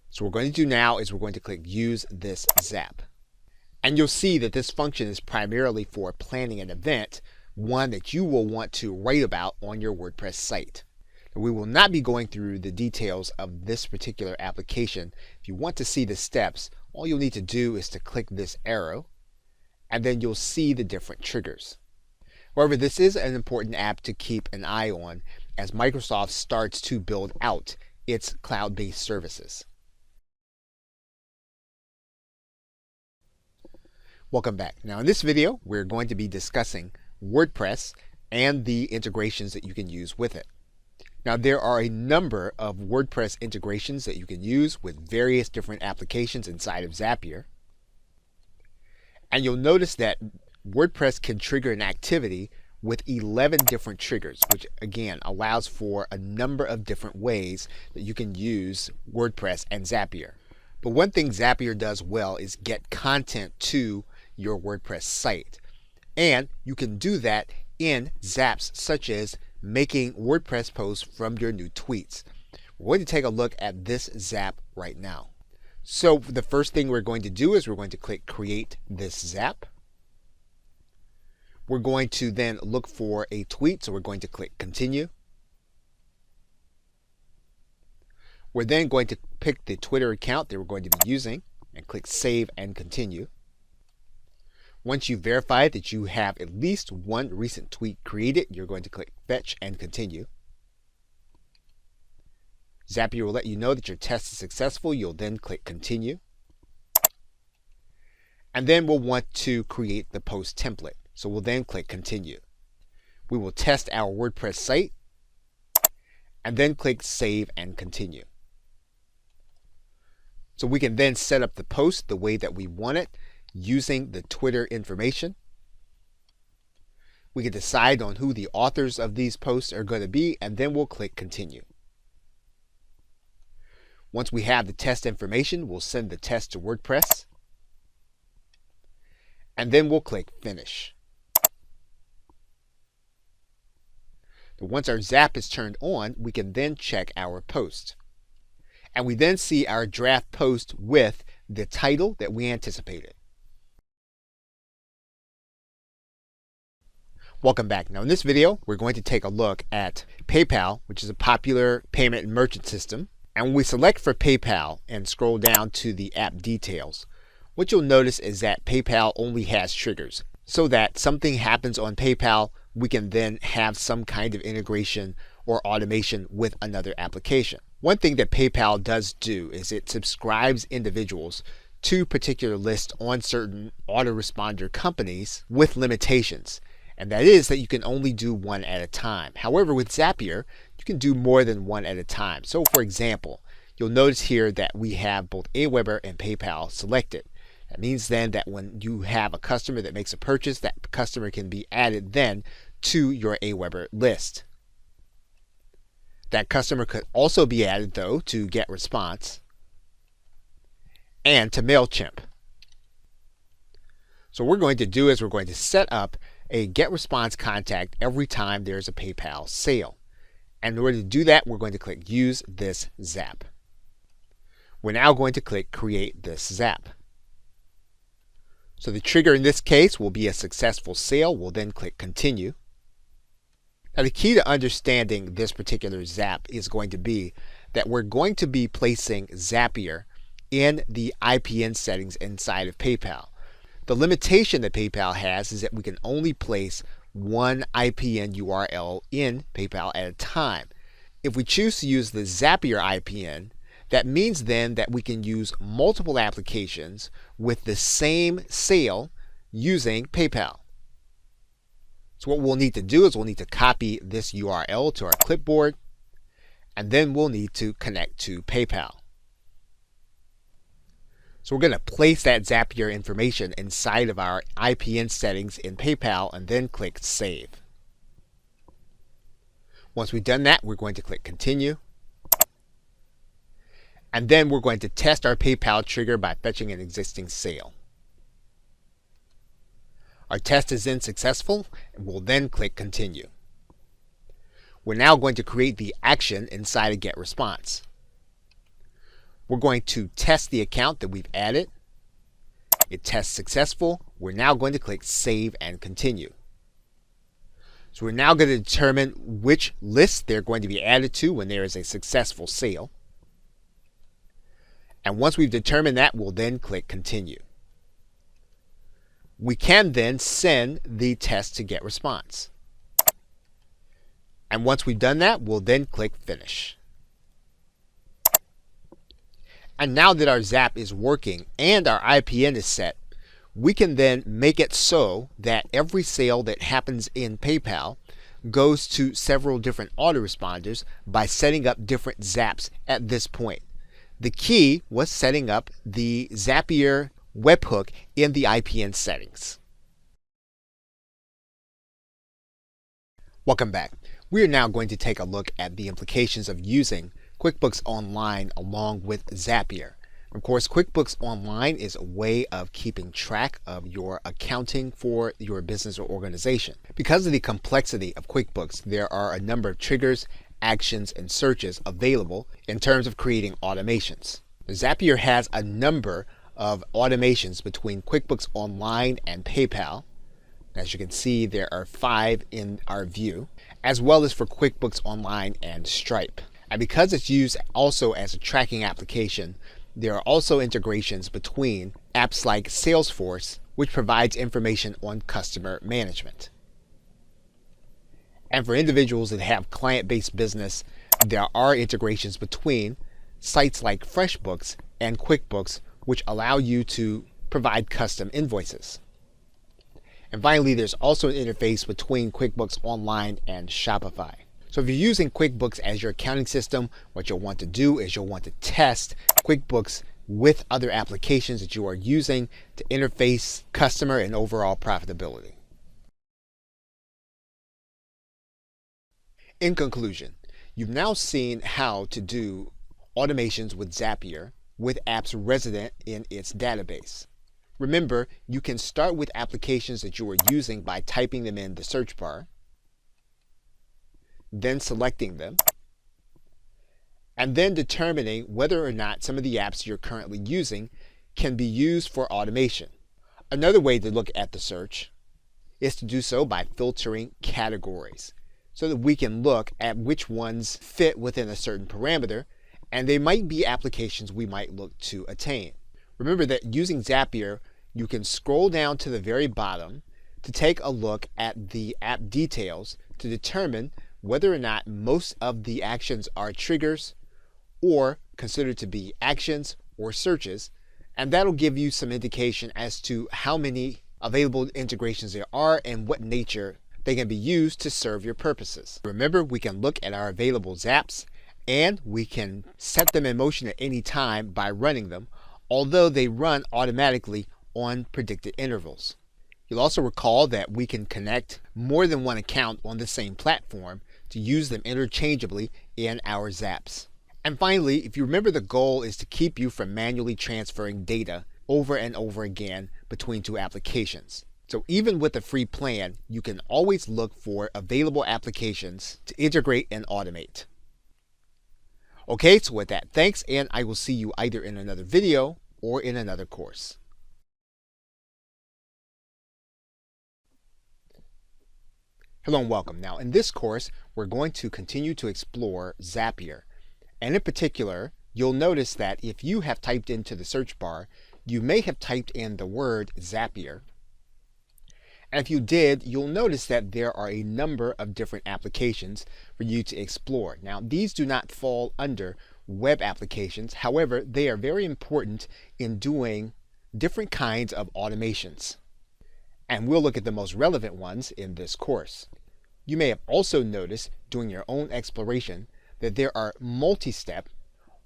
Speaker 1: So what we're going to do now is we're going to click Use this Zap. And you'll see that this function is primarily for planning an event, one that you will want to write about on your WordPress site. We will not be going through the details of this particular application. If you want to see the steps, all you'll need to do is to click this arrow, and then you'll see the different triggers. However, this is an important app to keep an eye on as Microsoft starts to build out its cloud-based services. Welcome back. Now in this video, we're going to be discussing WordPress and the integrations that you can use with it. Now there are a number of WordPress integrations that you can use with various different applications inside of Zapier. And you'll notice that WordPress can trigger an activity with 11 different triggers, which again allows for a number of different ways that you can use WordPress and Zapier. But one thing Zapier does well is get content to your WordPress site. And you can do that in Zaps, such as making WordPress posts from your new tweets. We're going to take a look at this Zap right now. So the first thing we're going to do is we're going to click Create this Zap. We're going to then look for a tweet, so we're going to click Continue. We're then going to pick the Twitter account that we're going to be using and click Save and Continue. Once you verify that you have at least one recent tweet created, you're going to click Fetch and Continue. Zapier will let you know that your test is successful. You'll then click Continue. And then we'll want to create the post template. So we'll then click Continue. We will test our WordPress site and then click Save and Continue. So we can then set up the post the way that we want it using the Twitter information. We can decide on who the authors of these posts are going to be, and then we'll click Continue. Once we have the test information, we'll send the test to WordPress, and then we'll click Finish. Once our Zap is turned on, we can then check our post. And we then see our draft post with the title that we anticipated. Welcome back. Now in this video, we're going to take a look at PayPal, which is a popular payment and merchant system. And when we select for PayPal and scroll down to the app details, what you'll notice is that PayPal only has triggers. So that something happens on PayPal, we can then have some kind of integration or automation with another application. One thing that PayPal does do is it subscribes individuals to particular lists on certain autoresponder companies with limitations. And that is that you can only do one at a time. However, with Zapier, you can do more than one at a time. So for example, you'll notice here that we have both Aweber and PayPal selected. That means then that when you have a customer that makes a purchase, that customer can be added then to your Aweber list. That customer could also be added though to GetResponse and to MailChimp. So what we're going to do is we're going to set up a GetResponse contact every time there's a PayPal sale. And in order to do that, we're going to click Use this Zap. We're now going to click Create this Zap. So the trigger in this case will be a successful sale. We'll then click Continue. Now the key to understanding this particular Zap is going to be that we're going to be placing Zapier in the IPN settings inside of PayPal. The limitation that PayPal has is that we can only place one IPN URL in PayPal at a time. If we choose to use the Zapier IPN, That means then that we can use multiple applications with the same sale using PayPal. So what we'll need to do is we'll need to copy this URL to our clipboard, and then we'll need to connect to PayPal. So we're going to place that Zapier information inside of our IPN settings in PayPal and then click Save. Once we've done that, we're going to click Continue. And then we're going to test our PayPal trigger by fetching an existing sale. Our test is then successful, and we'll then click Continue. We're now going to create the action inside of GetResponse. We're going to test the account that we've added. It tests successful. We're now going to click Save and Continue. So we're now going to determine which list they're going to be added to when there is a successful sale. And once we've determined that, we'll then click Continue. We can then send the test to GetResponse. And once we've done that, we'll then click Finish. And now that our Zap is working and our IPN is set, we can then make it so that every sale that happens in PayPal goes to several different autoresponders by setting up different Zaps at this point. The key was setting up the Zapier webhook in the IPN settings. Welcome back. We are now going to take a look at the implications of using QuickBooks Online along with Zapier. Of course, QuickBooks Online is a way of keeping track of your accounting for your business or organization. Because of the complexity of QuickBooks, there are a number of triggers, actions, and searches available in terms of creating automations. Zapier has a number of automations between QuickBooks Online and PayPal. As you can see, there are 5 in our view, as well as for QuickBooks Online and Stripe. And because it's used also as a tracking application, there are also integrations between apps like Salesforce, which provides information on customer management. And for individuals that have client-based business, there are integrations between sites like FreshBooks and QuickBooks, which allow you to provide custom invoices. And finally, there's also an interface between QuickBooks Online and Shopify. So if you're using QuickBooks as your accounting system, what you'll want to do is you'll want to test QuickBooks with other applications that you are using to interface customer and overall profitability. In conclusion, you've now seen how to do automations with Zapier with apps resident in its database. Remember, you can start with applications that you are using by typing them in the search bar, then selecting them, and then determining whether or not some of the apps you're currently using can be used for automation. Another way to look at the search is to do so by filtering categories so that we can look at which ones fit within a certain parameter, and they might be applications we might look to attain. Remember that using Zapier, you can scroll down to the very bottom to take a look at the app details to determine whether or not most of the actions are triggers or considered to be actions or searches, and that'll give you some indication as to how many available integrations there are and what nature they can be used to serve your purposes. Remember, we can look at our available Zaps and we can set them in motion at any time by running them, although they run automatically on predicted intervals. You'll also recall that we can connect more than one account on the same platform to use them interchangeably in our Zaps. And finally, if you remember, the goal is to keep you from manually transferring data over and over again between two applications. So even with a free plan, you can always look for available applications to integrate and automate. Okay, so with that, thanks, and I will see you either in another video or in another course. Hello and welcome. Now in this course, we're going to continue to explore Zapier. And in particular, you'll notice that if you have typed into the search bar, you may have typed in the word Zapier. And if you did, you'll notice that there are a number of different applications for you to explore. Now, these do not fall under web applications. However, they are very important in doing different kinds of automations. And we'll look at the most relevant ones in this course. You may have also noticed during your own exploration that there are multi-step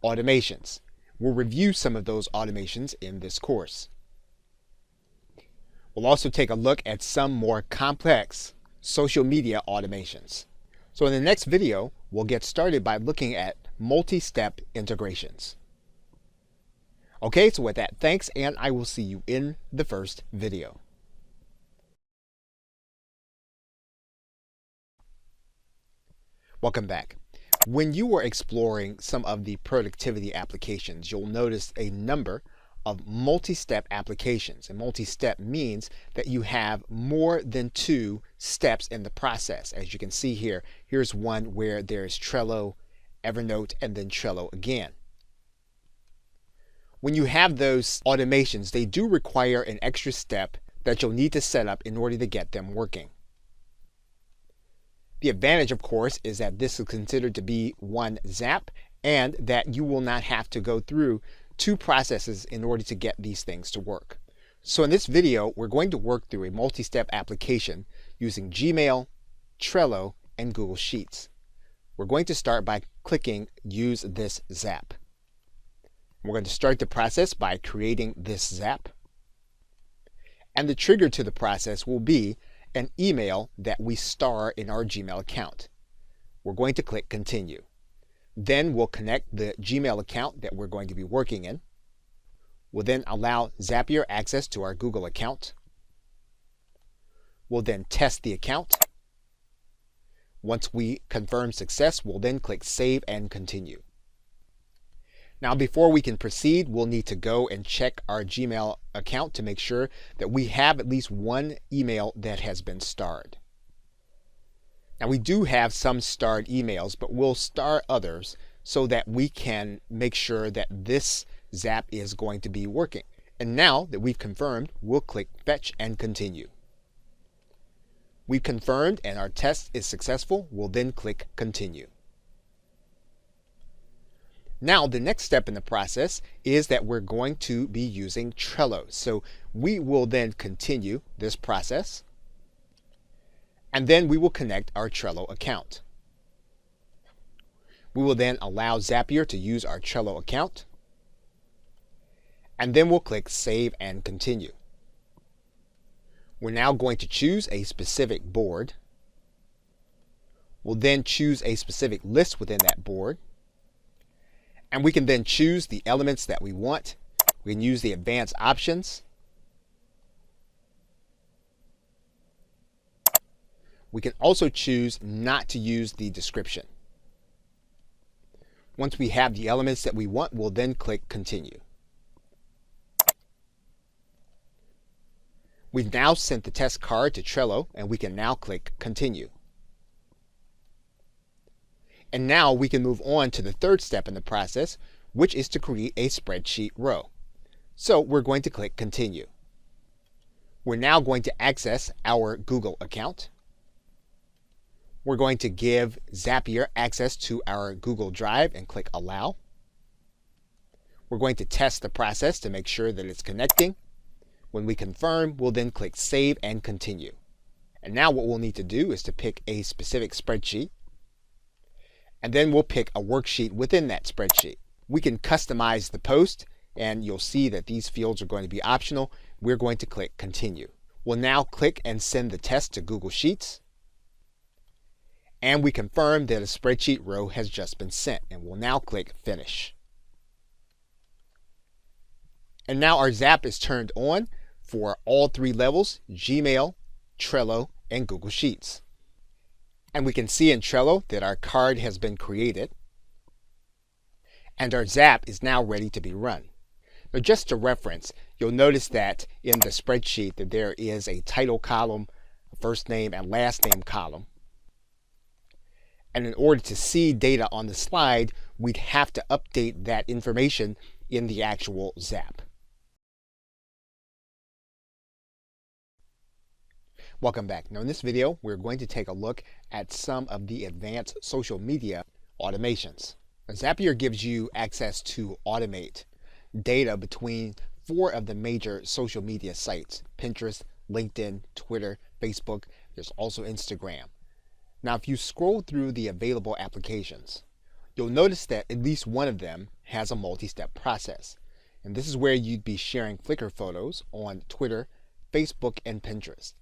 Speaker 1: automations. We'll review some of those automations in this course. We'll also take a look at some more complex social media automations. So in the next video, we'll get started by looking at multi-step integrations. Okay, so with that, thanks, and I will see you in the first video. Welcome back. When you are exploring some of the productivity applications, you'll notice a number of multi-step applications. And multi-step means that you have more than 2 steps in the process. As you can see here, here's one where there's Trello, Evernote, and then Trello again. When you have those automations, they do require an extra step that you'll need to set up in order to get them working. The advantage, of course, is that this is considered to be one Zap and that you will not have to go through 2 processes in order to get these things to work. So in this video, we're going to work through a multi-step application using Gmail, Trello, and Google Sheets. We're going to start by clicking Use this Zap. We're going to start the process by creating this Zap. And the trigger to the process will be an email that we star in our Gmail account. We're going to click Continue. Then we'll connect the Gmail account that we're going to be working in. We'll then allow Zapier access to our Google account. We'll then test the account. Once we confirm success, we'll then click Save and Continue. Now, before we can proceed, we'll need to go and check our Gmail account to make sure that we have at least one email that has been starred. Now, we do have some starred emails, but we'll star others so that we can make sure that this Zap is going to be working. And now that we've confirmed, we'll click Fetch and Continue. We've confirmed and our test is successful. We'll then click Continue. Now, the next step in the process is that we're going to be using Trello. So we will then continue this process, and then we will connect our Trello account. We will then allow Zapier to use our Trello account, and then we'll click Save and Continue. We're now going to choose a specific board. We'll then choose a specific list within that board. And we can then choose the elements that we want. We can use the advanced options. We can also choose not to use the description. Once we have the elements that we want, we'll then click Continue. We've now sent the test card to Trello, and we can now click Continue. And now we can move on to the third step in the process, which is to create a spreadsheet row. So we're going to click Continue. We're now going to access our Google account. We're going to give Zapier access to our Google Drive and click Allow. We're going to test the process to make sure that it's connecting. When we confirm, we'll then click Save and Continue. And now what we'll need to do is to pick a specific spreadsheet. And then we'll pick a worksheet within that spreadsheet. We can customize the post, and you'll see that these fields are going to be optional. We're going to click Continue. We'll now click and send the test to Google Sheets. And we confirm that a spreadsheet row has just been sent, and we'll now click Finish. And now our Zap is turned on for all 3 levels: Gmail, Trello, and Google Sheets. And we can see in Trello that our card has been created. And our Zap is now ready to be run. Now, just to reference, you'll notice that in the spreadsheet that there is a title column, a first name and last name column. And in order to see data on the slide, we'd have to update that information in the actual Zap. Welcome back. Now in this video, we're going to take a look at some of the advanced social media automations. Zapier gives you access to automate data between 4 of the major social media sites: Pinterest, LinkedIn, Twitter, Facebook. There's also Instagram. Now, if you scroll through the available applications, you'll notice that at least one of them has a multi-step process. And this is where you'd be sharing Flickr photos on Twitter, Facebook, and Pinterest.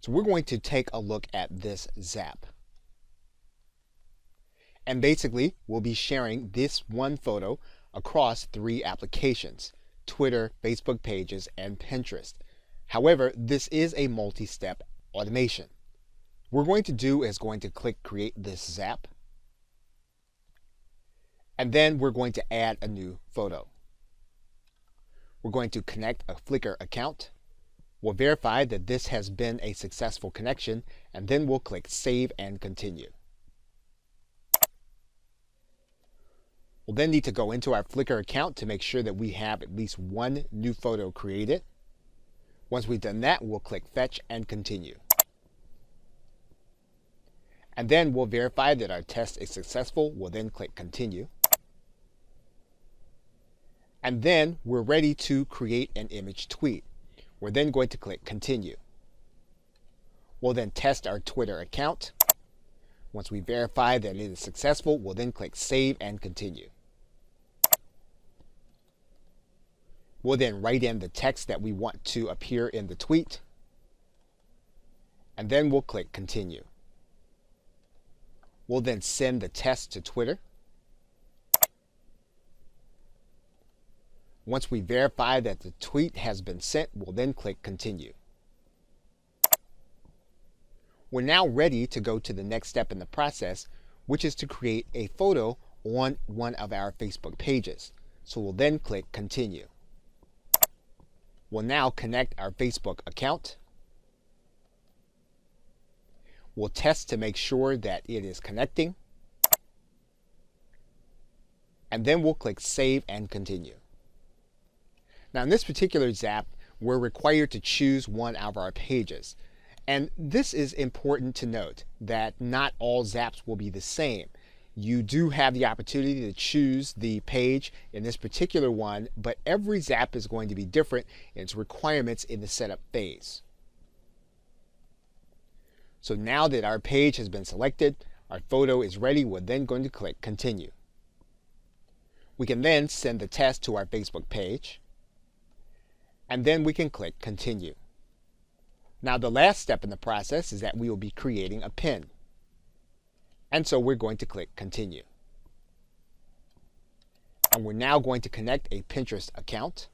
Speaker 1: So we're going to take a look at this Zap. And basically, we'll be sharing this one photo across 3 applications: Twitter, Facebook pages, and Pinterest. However, this is a multi-step automation. What we're going to do is going to click Create this Zap. And then we're going to add a new photo. We're going to connect a Flickr account. We'll verify that this has been a successful connection, and then we'll click Save and Continue. We'll then need to go into our Flickr account to make sure that we have at least one new photo created. Once we've done that, we'll click Fetch and Continue. And then we'll verify that our test is successful. We'll then click Continue. And then we're ready to create an image tweet. We're then going to click Continue. We'll then test our Twitter account. Once we verify that it is successful, we'll then click Save and Continue. We'll then write in the text that we want to appear in the tweet. And then we'll click Continue. We'll then send the test to Twitter. Once we verify that the tweet has been sent, we'll then click Continue. We're now ready to go to the next step in the process, which is to create a photo on one of our Facebook pages. So we'll then click Continue. We'll now connect our Facebook account. We'll test to make sure that it is connecting. And then we'll click Save and Continue. Now, in this particular Zap, we're required to choose one of our pages. And this is important to note, that not all Zaps will be the same. You do have the opportunity to choose the page in this particular one, but every Zap is going to be different in its requirements in the setup phase. So now that our page has been selected, our photo is ready, we're then going to click Continue. We can then send the test to our Facebook page, and then we can click Continue. Now, the last step in the process is that we will be creating a pin. And so we're going to click Continue. And we're now going to connect a Pinterest account.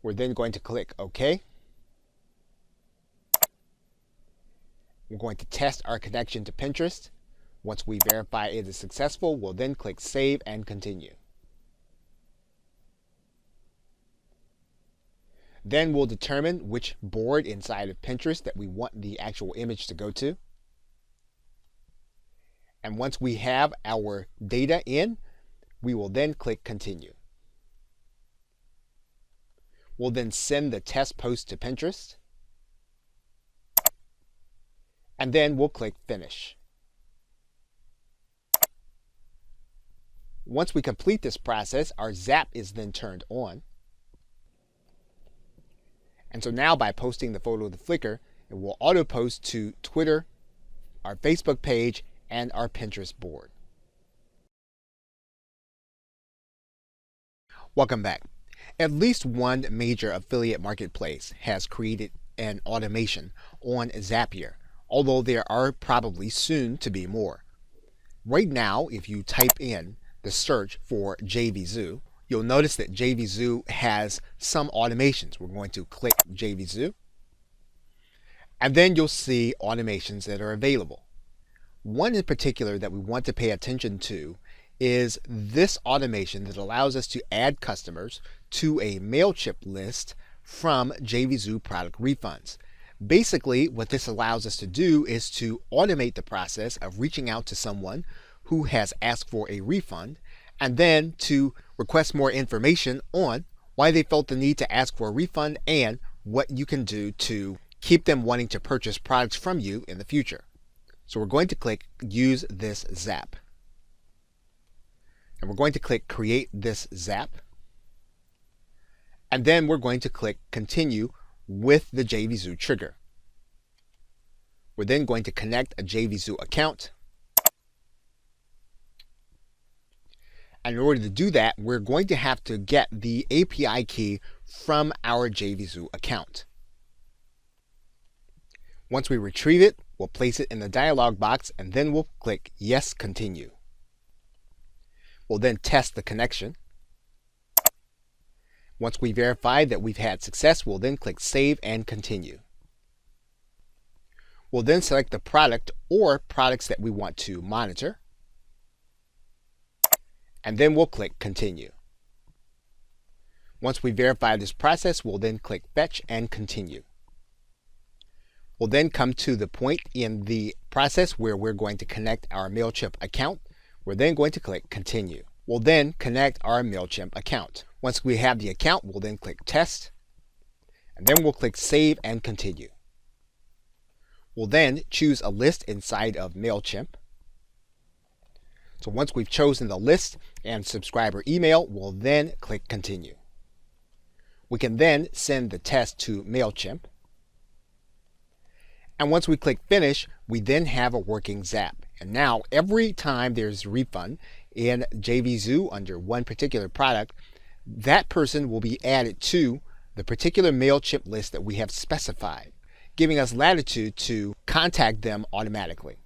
Speaker 1: We're then going to click OK. We're going to test our connection to Pinterest. Once we verify it is successful, we'll then click Save and Continue. Then we'll determine which board inside of Pinterest that we want the actual image to go to. And once we have our data in, we will then click Continue. We'll then send the test post to Pinterest. And then we'll click Finish. Once we complete this process, our Zap is then turned on. And so now, by posting the photo to Flickr, it will auto post to Twitter, our Facebook page, and our Pinterest board. Welcome back. At least one major affiliate marketplace has created an automation on Zapier, although there are probably soon to be more. Right now, if you type in the search for JVZoo, you'll notice that JVZoo has some automations. We're going to click JVZoo, and then you'll see automations that are available. One in particular that we want to pay attention to is this automation that allows us to add customers to a MailChimp list from JVZoo product refunds. Basically, what this allows us to do is to automate the process of reaching out to someone who has asked for a refund, and then to request more information on why they felt the need to ask for a refund and what you can do to keep them wanting to purchase products from you in the future. So we're going to click Use this Zap. And we're going to click Create this Zap. And then we're going to click Continue with the JVZoo trigger. We're then going to connect a JVZoo account. And in order to do that, we're going to have to get the API key from our JVZoo account. Once we retrieve it, we'll place it in the dialog box and then we'll click Yes, Continue. We'll then test the connection. Once we verify that we've had success, we'll then click Save and Continue. We'll then select the product or products that we want to monitor. And then we'll click Continue. Once we verify this process, we'll then click Fetch and Continue. We'll then come to the point in the process where we're going to connect our MailChimp account. We're then going to click Continue. We'll then connect our MailChimp account. Once we have the account, we'll then click Test, and then we'll click Save and Continue. We'll then choose a list inside of MailChimp. So once we've chosen the list and subscriber email, we'll then click Continue. We can then send the test to MailChimp. And once we click Finish, we then have a working Zap. And now every time there's a refund in JVZoo under one particular product, that person will be added to the particular MailChimp list that we have specified, giving us latitude to contact them automatically.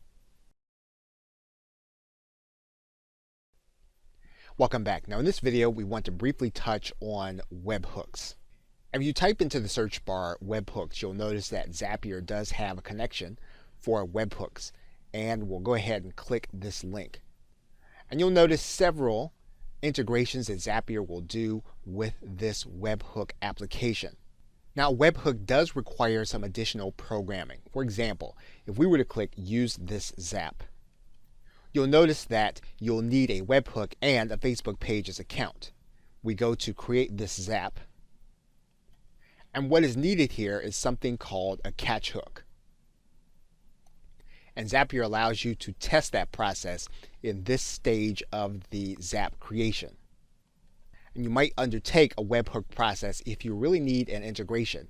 Speaker 1: Welcome back. Now in this video, we want to briefly touch on webhooks. If you type into the search bar webhooks, you'll notice that Zapier does have a connection for webhooks. And we'll go ahead and click this link. And you'll notice several integrations that Zapier will do with this webhook application. Now, a webhook does require some additional programming. For example, if we were to click Use this Zap, you'll notice that you'll need a webhook and a Facebook Pages account. We go to Create this Zap. And what is needed here is something called a catch hook. And Zapier allows you to test that process in this stage of the Zap creation. And you might undertake a webhook process if you really need an integration.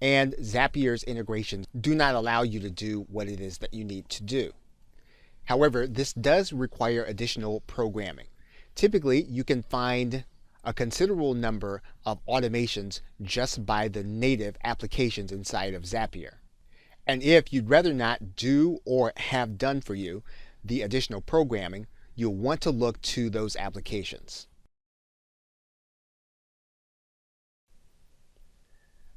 Speaker 1: And Zapier's integrations do not allow you to do what it is that you need to do. However, this does require additional programming. Typically, you can find a considerable number of automations just by the native applications inside of Zapier. And if you'd rather not do or have done for you the additional programming, you'll want to look to those applications.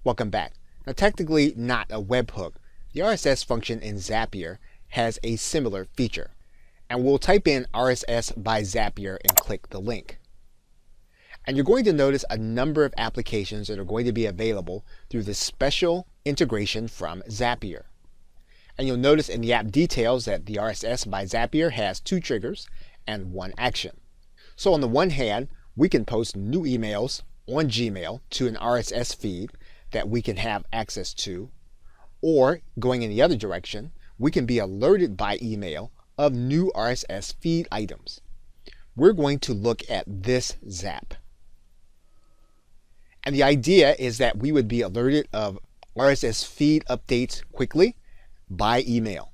Speaker 1: Welcome back. Now, technically not a webhook, the RSS function in Zapier has a similar feature. And we'll type in RSS by Zapier and click the link. And you're going to notice a number of applications that are going to be available through this special integration from Zapier. And you'll notice in the app details that the RSS by Zapier has 2 triggers and 1 action. So on the one hand, we can post new emails on Gmail to an RSS feed that we can have access to, or going in the other direction, we can be alerted by email of new RSS feed items. We're going to look at this Zap. And the idea is that we would be alerted of RSS feed updates quickly by email.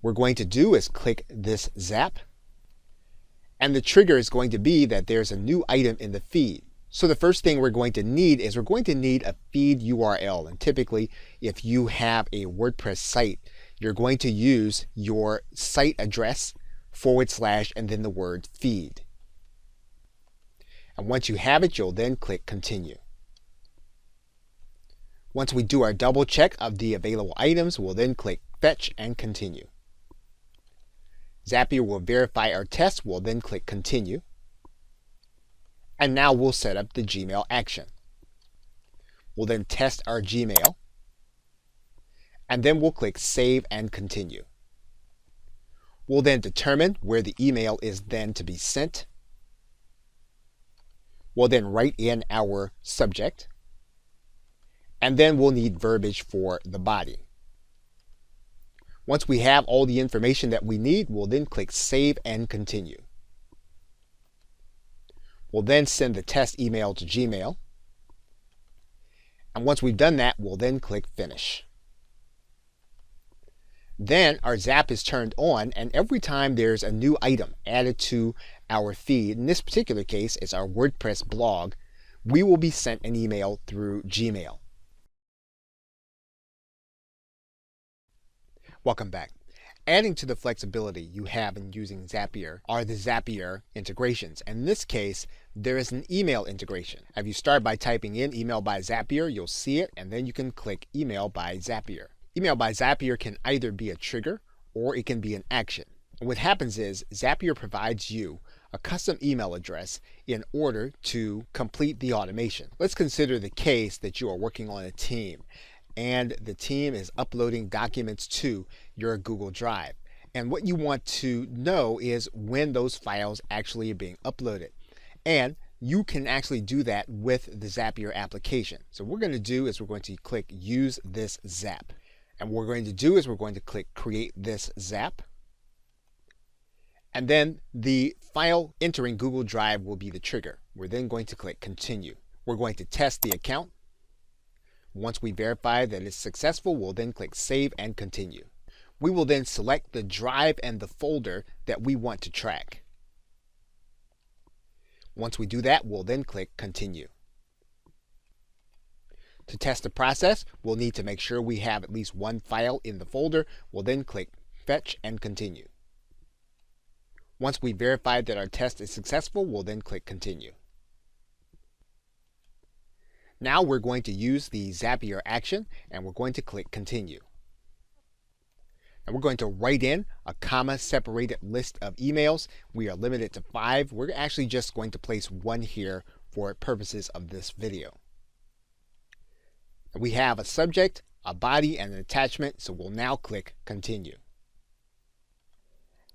Speaker 1: What we're going to do is click this Zap, and the trigger is going to be that there's a new item in the feed. So the first thing we're going to need is we're going to need a feed URL. And typically, if you have a WordPress site, you're going to use your site address / and then the word feed. And once you have it, you'll then click Continue. Once we do our double check of the available items, we'll then click Fetch and Continue. Zapier will verify our test. We'll then click Continue. And now we'll set up the Gmail action. We'll then test our Gmail. And then we'll click Save and Continue. We'll then determine where the email is then to be sent. We'll then write in our subject. And then we'll need verbiage for the body. Once we have all the information that we need, we'll then click Save and Continue. We'll then send the test email to Gmail. And once we've done that, we'll then click Finish. Then our Zap is turned on, and every time there's a new item added to our feed, in this particular case it's our WordPress blog, we will be sent an email through Gmail. Welcome back. Adding to the flexibility you have in using Zapier are the Zapier integrations. In this case, there is an email integration. If you start by typing in email by Zapier, you'll see it, and then you can click email by Zapier. Email by Zapier can either be a trigger or it can be an action. And what happens is Zapier provides you a custom email address in order to complete the automation. Let's consider the case that you are working on a team and the team is uploading documents to your Google Drive. And what you want to know is when those files actually are being uploaded. And you can actually do that with the Zapier application. So what we're going to do is we're going to click Use this Zap. And what we're going to do is we're going to click Create this Zap. And then the file entering Google Drive will be the trigger. We're then going to click Continue. We're going to test the account. Once we verify that it's successful, we'll then click Save and Continue. We will then select the drive and the folder that we want to track. Once we do that, we'll then click Continue. To test the process, we'll need to make sure we have at least one file in the folder. We'll then click Fetch and Continue. Once we verify that our test is successful, we'll then click Continue. Now we're going to use the Zapier action and we're going to click Continue. And we're going to write in a comma-separated list of emails. We are limited to 5. We're actually just going to place 1 here for purposes of this video. We have a subject, a body, and an attachment, so we'll now click Continue.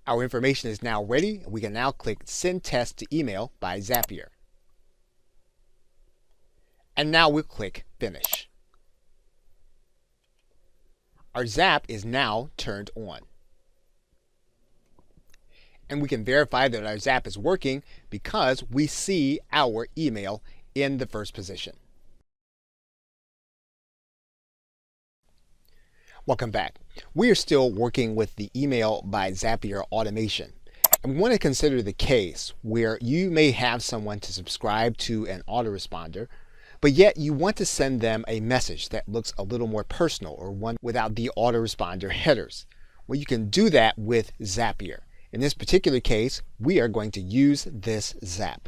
Speaker 1: Our information is now ready. We can now click Send Test to Email by Zapier. And now we'll click Finish. Our Zap is now turned on. And we can verify that our Zap is working because we see our email in the first position. Welcome back. We are still working with the email by Zapier automation. And we want to consider the case where you may have someone to subscribe to an autoresponder, but yet you want to send them a message that looks a little more personal or one without the autoresponder headers. Well, you can do that with Zapier. In this particular case, we are going to use this Zap.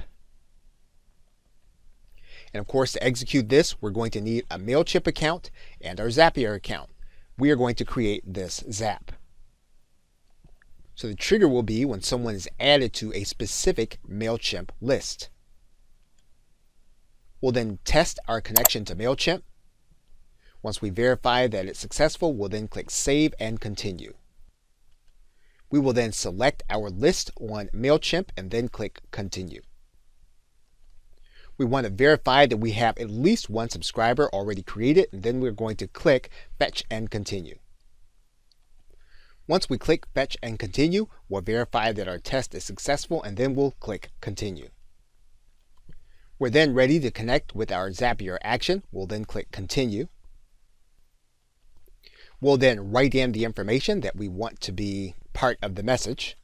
Speaker 1: And of course, to execute this, we're going to need a MailChimp account and our Zapier account. We are going to create this Zap. So the trigger will be when someone is added to a specific MailChimp list. We'll then test our connection to MailChimp. Once we verify that it's successful, we'll then click Save and Continue. We will then select our list on MailChimp and then click Continue. We want to verify that we have at least one subscriber already created, and then we're going to click Fetch and Continue. Once we click Fetch and Continue, we'll verify that our test is successful, and then we'll click Continue. We're then ready to connect with our Zapier action. We'll then click Continue. We'll then write in the information that we want to be part of the message.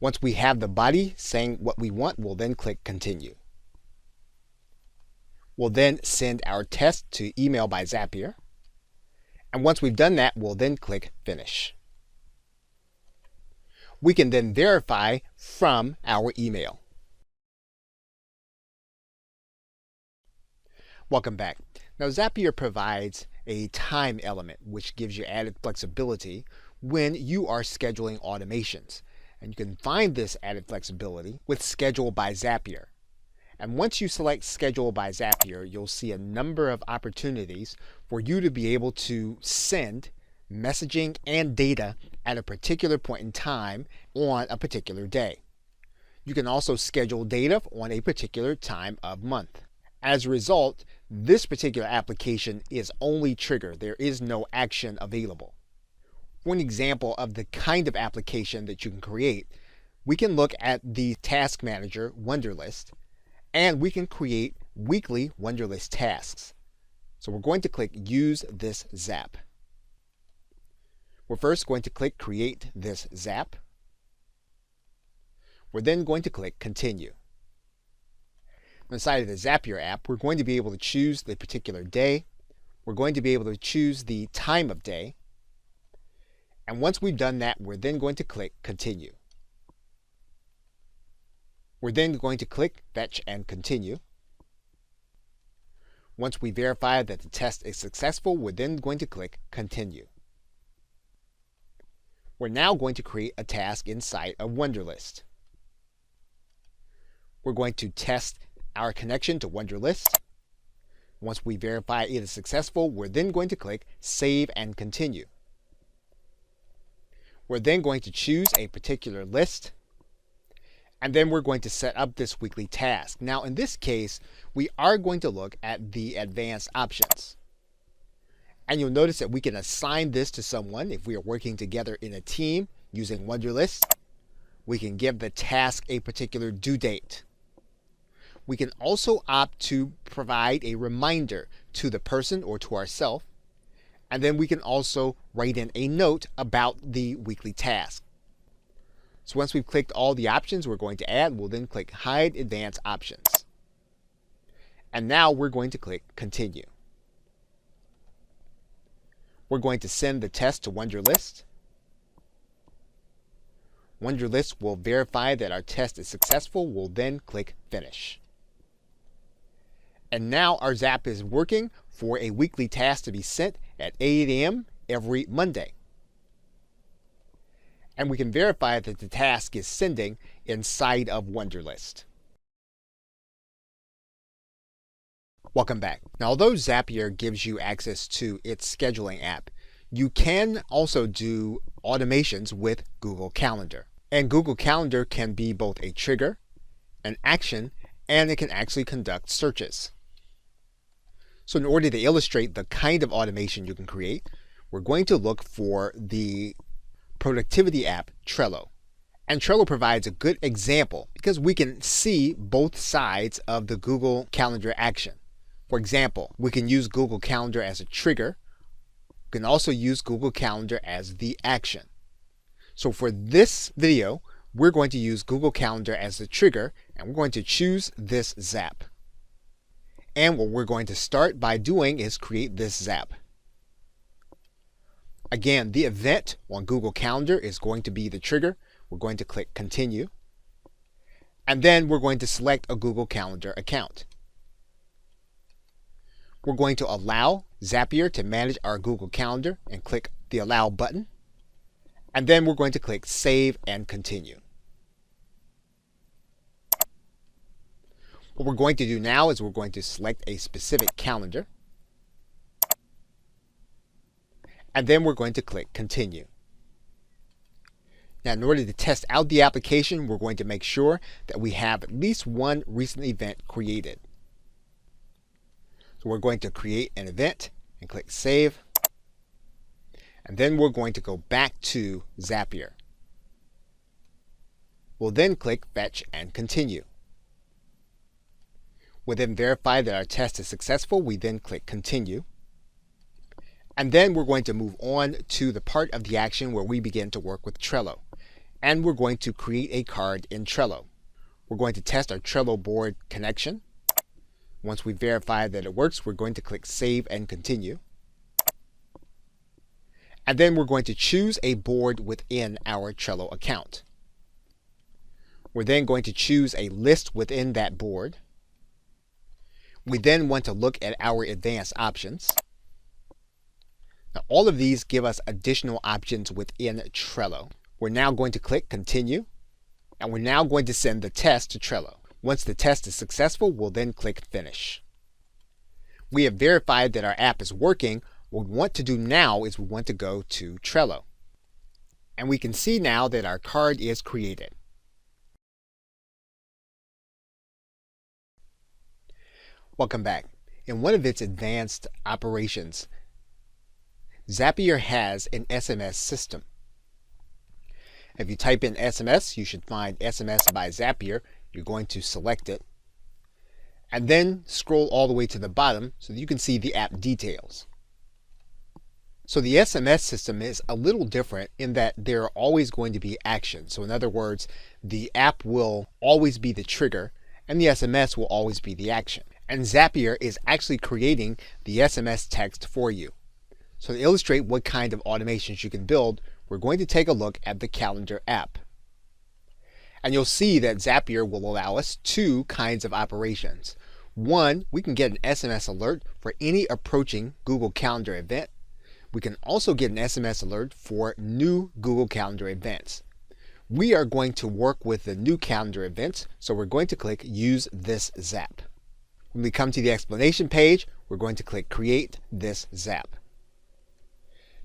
Speaker 1: Once we have the body saying what we want, we'll then click Continue. We'll then send our test to Email by Zapier. And once we've done that, we'll then click Finish. We can then verify from our email. Welcome back. Now Zapier provides a time element which gives you added flexibility when you are scheduling automations. And you can find this added flexibility with Schedule by Zapier. And once you select Schedule by Zapier, you'll see a number of opportunities for you to be able to send messaging and data at a particular point in time on a particular day. You can also schedule data on a particular time of month. As a result, this particular application is only trigger. There is no action available. For an example of the kind of application that you can create, we can look at the Task Manager Wunderlist, and we can create weekly Wunderlist tasks. So we're going to click Use this Zap. We're first going to click Create this Zap. We're then going to click Continue. Inside of the Zapier app, we're going to be able to choose the particular day. We're going to be able to choose the time of day. And once we've done that, we're then going to click Continue. We're then going to click Fetch and Continue. Once we verify that the test is successful, we're then going to click Continue. We're now going to create a task inside of Wunderlist. We're going to test our connection to Wunderlist. Once we verify it is successful, we're then going to click Save and Continue. We're then going to choose a particular list, and then we're going to set up this weekly task. Now in this case, we are going to look at the advanced options. And you'll notice that we can assign this to someone if we are working together in a team using Wunderlist. We can give the task a particular due date. We can also opt to provide a reminder to the person or to ourselves. And then we can also write in a note about the weekly task. So once we've clicked all the options we're going to add, we'll then click Hide Advanced Options. And now we're going to click Continue. We're going to send the test to Wunderlist. Wunderlist will verify that our test is successful. We'll then click Finish. And now our Zap is working for a weekly task to be sent at 8 a.m. every Monday. And we can verify that the task is sending inside of Wunderlist. Welcome back. Now, although Zapier gives you access to its scheduling app, you can also do automations with Google Calendar. And Google Calendar can be both a trigger, an action, and it can actually conduct searches. So in order to illustrate the kind of automation you can create, we're going to look for the productivity app Trello. And Trello provides a good example because we can see both sides of the Google Calendar action. For example, we can use Google Calendar as a trigger. We can also use Google Calendar as the action. So for this video, we're going to use Google Calendar as the trigger, and we're going to choose this Zap. And what we're going to start by doing is create this Zap. Again, the event on Google Calendar is going to be the trigger. We're going to click Continue. And then we're going to select a Google Calendar account. We're going to allow Zapier to manage our Google Calendar and click the Allow button. And then we're going to click Save and Continue. What we're going to do now is we're going to select a specific calendar. And then we're going to click Continue. Now, in order to test out the application, we're going to make sure that we have at least one recent event created. So we're going to create an event and click Save. And then we're going to go back to Zapier. We'll then click Fetch and Continue. We'll then verify that our test is successful. We then click Continue. And then we're going to move on to the part of the action where we begin to work with Trello. And we're going to create a card in Trello. We're going to test our Trello board connection. Once we verify that it works, we're going to click Save and Continue. And then we're going to choose a board within our Trello account. We're then going to choose a list within that board. We then want to look at our advanced options. Now, all of these give us additional options within Trello. We're now going to click Continue, and we're now going to send the test to Trello. Once the test is successful, we'll then click Finish. We have verified that our app is working. What we want to do now is we want to go to Trello. And we can see now that our card is created. Welcome back. In one of its advanced operations, Zapier has an SMS system. If you type in SMS, you should find SMS by Zapier. You're going to select it. And then scroll all the way to the bottom so that you can see the app details. So the SMS system is a little different in that there are always going to be actions. So in other words, the app will always be the trigger and the SMS will always be the action. And Zapier is actually creating the SMS text for you. So to illustrate what kind of automations you can build, we're going to take a look at the calendar app. And you'll see that Zapier will allow us two kinds of operations. One, we can get an SMS alert for any approaching Google Calendar event. We can also get an SMS alert for new Google Calendar events. We are going to work with the new calendar events, so we're going to click Use this Zap. When we come to the explanation page, we're going to click Create this Zap.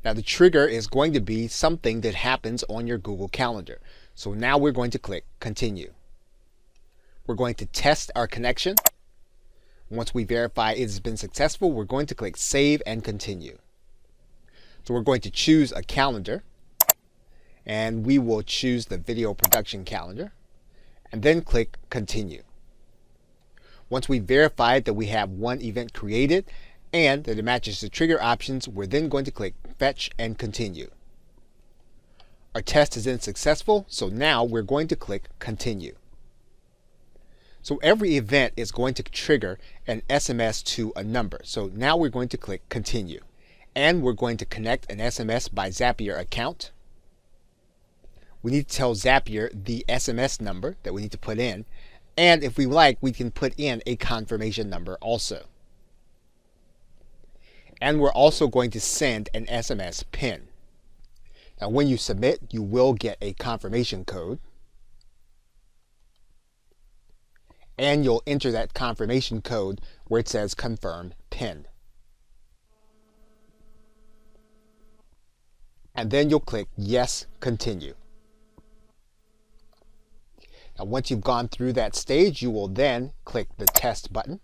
Speaker 1: Now the trigger is going to be something that happens on your Google Calendar. So now we're going to click Continue. We're going to test our connection. Once we verify it has been successful, we're going to click Save and Continue. So we're going to choose a calendar, and we will choose the video production calendar, and then click Continue. Once we verified that we have one event created and that it matches the trigger options, we're then going to click Fetch and Continue. Our test is then successful, so now we're going to click Continue. So every event is going to trigger an SMS to a number. So now we're going to click Continue. And we're going to connect an SMS by Zapier account. We need to tell Zapier the SMS number that we need to put in. And if we like, we can put in a confirmation number also. And we're also going to send an SMS PIN. Now when you submit, you will get a confirmation code. And you'll enter that confirmation code where it says Confirm PIN. And then you'll click Yes, Continue. Now once you've gone through that stage, you will then click the Test button.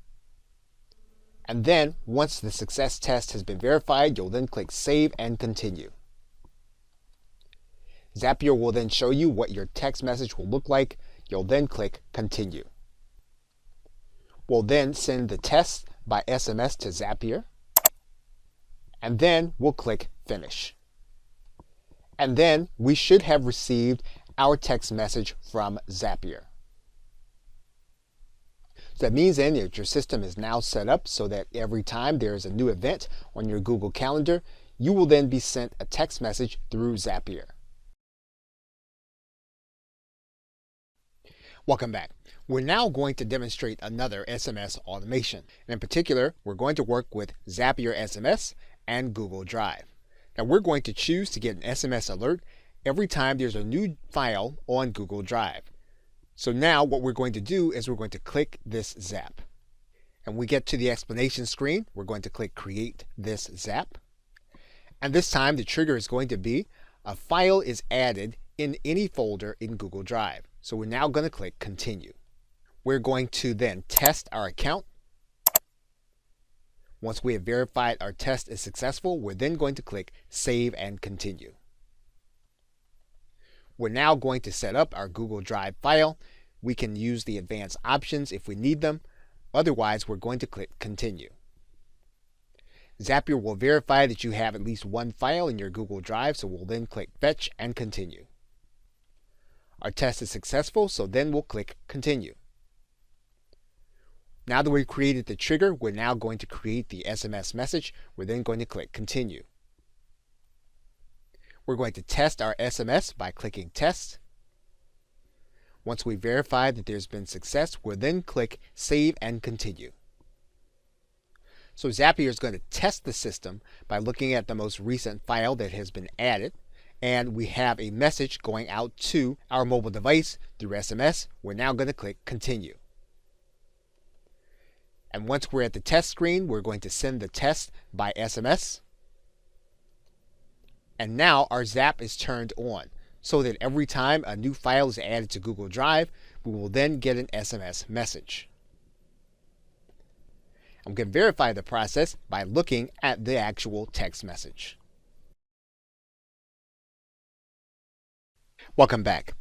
Speaker 1: And then once the success test has been verified, you'll then click Save and Continue. Zapier will then show you what your text message will look like. You'll then click Continue. We'll then send the test by SMS to Zapier. And then we'll click Finish. And then we should have received our text message from Zapier. So that means then that your system is now set up so that every time there is a new event on your Google Calendar, you will then be sent a text message through Zapier. Welcome back. We're now going to demonstrate another SMS automation. And in particular, we're going to work with Zapier SMS and Google Drive. Now we're going to choose to get an SMS alert every time there's a new file on Google Drive. So now what we're going to do is we're going to click this Zap. And we get to the explanation screen, we're going to click Create this Zap. And this time the trigger is going to be a file is added in any folder in Google Drive. So we're now going to click Continue. We're going to then test our account. Once we have verified our test is successful, we're then going to click Save and Continue. We're now going to set up our Google Drive file. We can use the advanced options if we need them. Otherwise, we're going to click Continue. Zapier will verify that you have at least one file in your Google Drive, so we'll then click Fetch and Continue. Our test is successful, so then we'll click Continue. Now that we've created the trigger, we're now going to create the SMS message. We're then going to click Continue. We're going to test our SMS by clicking Test. Once we verify that there's been success, we'll then click Save and Continue. So Zapier is going to test the system by looking at the most recent file that has been added. And we have a message going out to our mobile device through SMS. We're now going to click Continue. And once we're at the test screen, we're going to send the test by SMS. And now our Zap is turned on so that every time a new file is added to Google Drive, we will then get an SMS message. And we can verify the process by looking at the actual text message. Welcome back.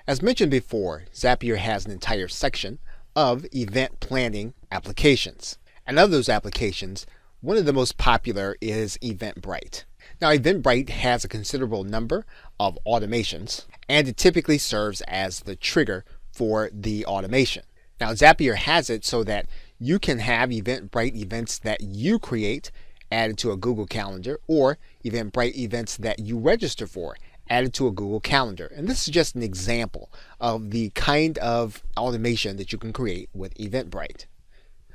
Speaker 1: As mentioned before, Zapier has an entire section of event planning applications. And of those applications, one of the most popular is Eventbrite. Now, Eventbrite has a considerable number of automations, and it typically serves as the trigger for the automation. Now, Zapier has it so that you can have Eventbrite events that you create added to a Google Calendar, or Eventbrite events that you register for added to a Google Calendar. And this is just an example of the kind of automation that you can create with Eventbrite.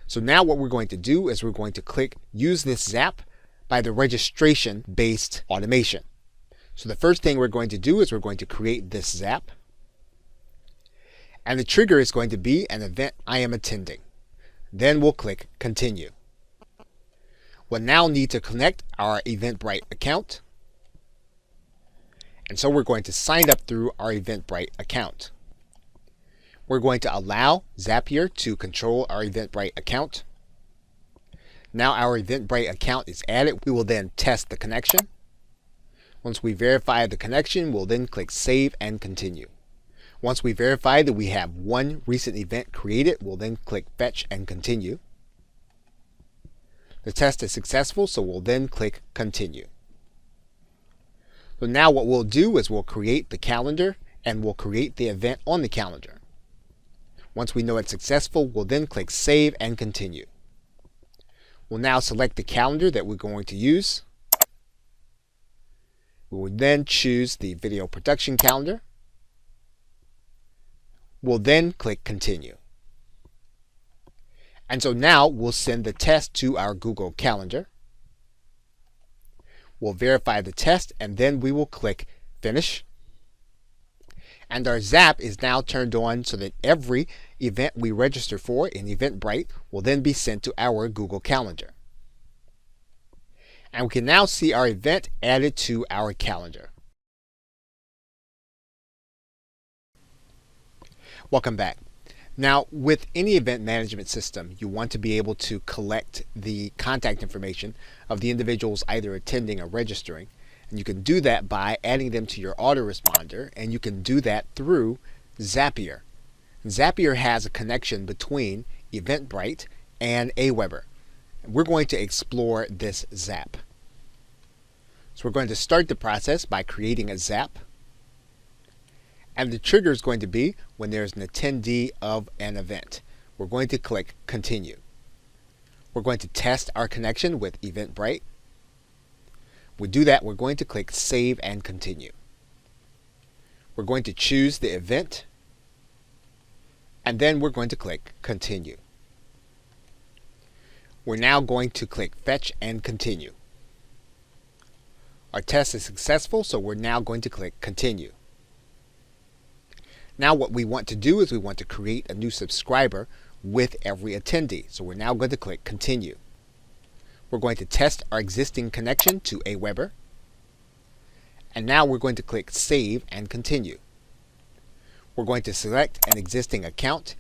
Speaker 1: So now what we're going to do is we're going to click Use this Zap by the registration-based automation. So the first thing we're going to do is we're going to create this Zap. And the trigger is going to be an event I am attending. Then we'll click Continue. We'll now need to connect our Eventbrite account. And so we're going to sign up through our Eventbrite account. We're going to allow Zapier to control our Eventbrite account. Now our Eventbrite account is added. We will then test the connection. Once we verify the connection, we'll then click Save and Continue. Once we verify that we have one recent event created, we'll then click Fetch and Continue. The test is successful, so we'll then click Continue. So now what we'll do is we'll create the calendar and we'll create the event on the calendar. Once we know it's successful, we'll then click Save and Continue. We'll now select the calendar that we're going to use. We will then choose the video production calendar. We'll then click Continue. And so now we'll send the test to our Google Calendar. We'll verify the test and then we will click Finish. And our Zap is now turned on so that every event we register for in Eventbrite will then be sent to our Google Calendar. And we can now see our event added to our calendar. Welcome back. Now, with any event management system, you want to be able to collect the contact information of the individuals either attending or registering. And you can do that by adding them to your Autoresponder, and you can do that through Zapier. Zapier has a connection between Eventbrite and Aweber. We're going to explore this Zap. So we're going to start the process by creating a Zap. And the trigger is going to be when there's an attendee of an event. We're going to click Continue. We're going to test our connection with Eventbrite. We do that, we're going to click Save and Continue. We're going to choose the event, and then we're going to click Continue. We're now going to click Fetch and Continue. Our test is successful, so we're now going to click Continue. Now what we want to do is we want to create a new subscriber with every attendee. So we're now going to click Continue. We're going to test our existing connection to Aweber. And now we're going to click Save and Continue. We're going to select an existing account.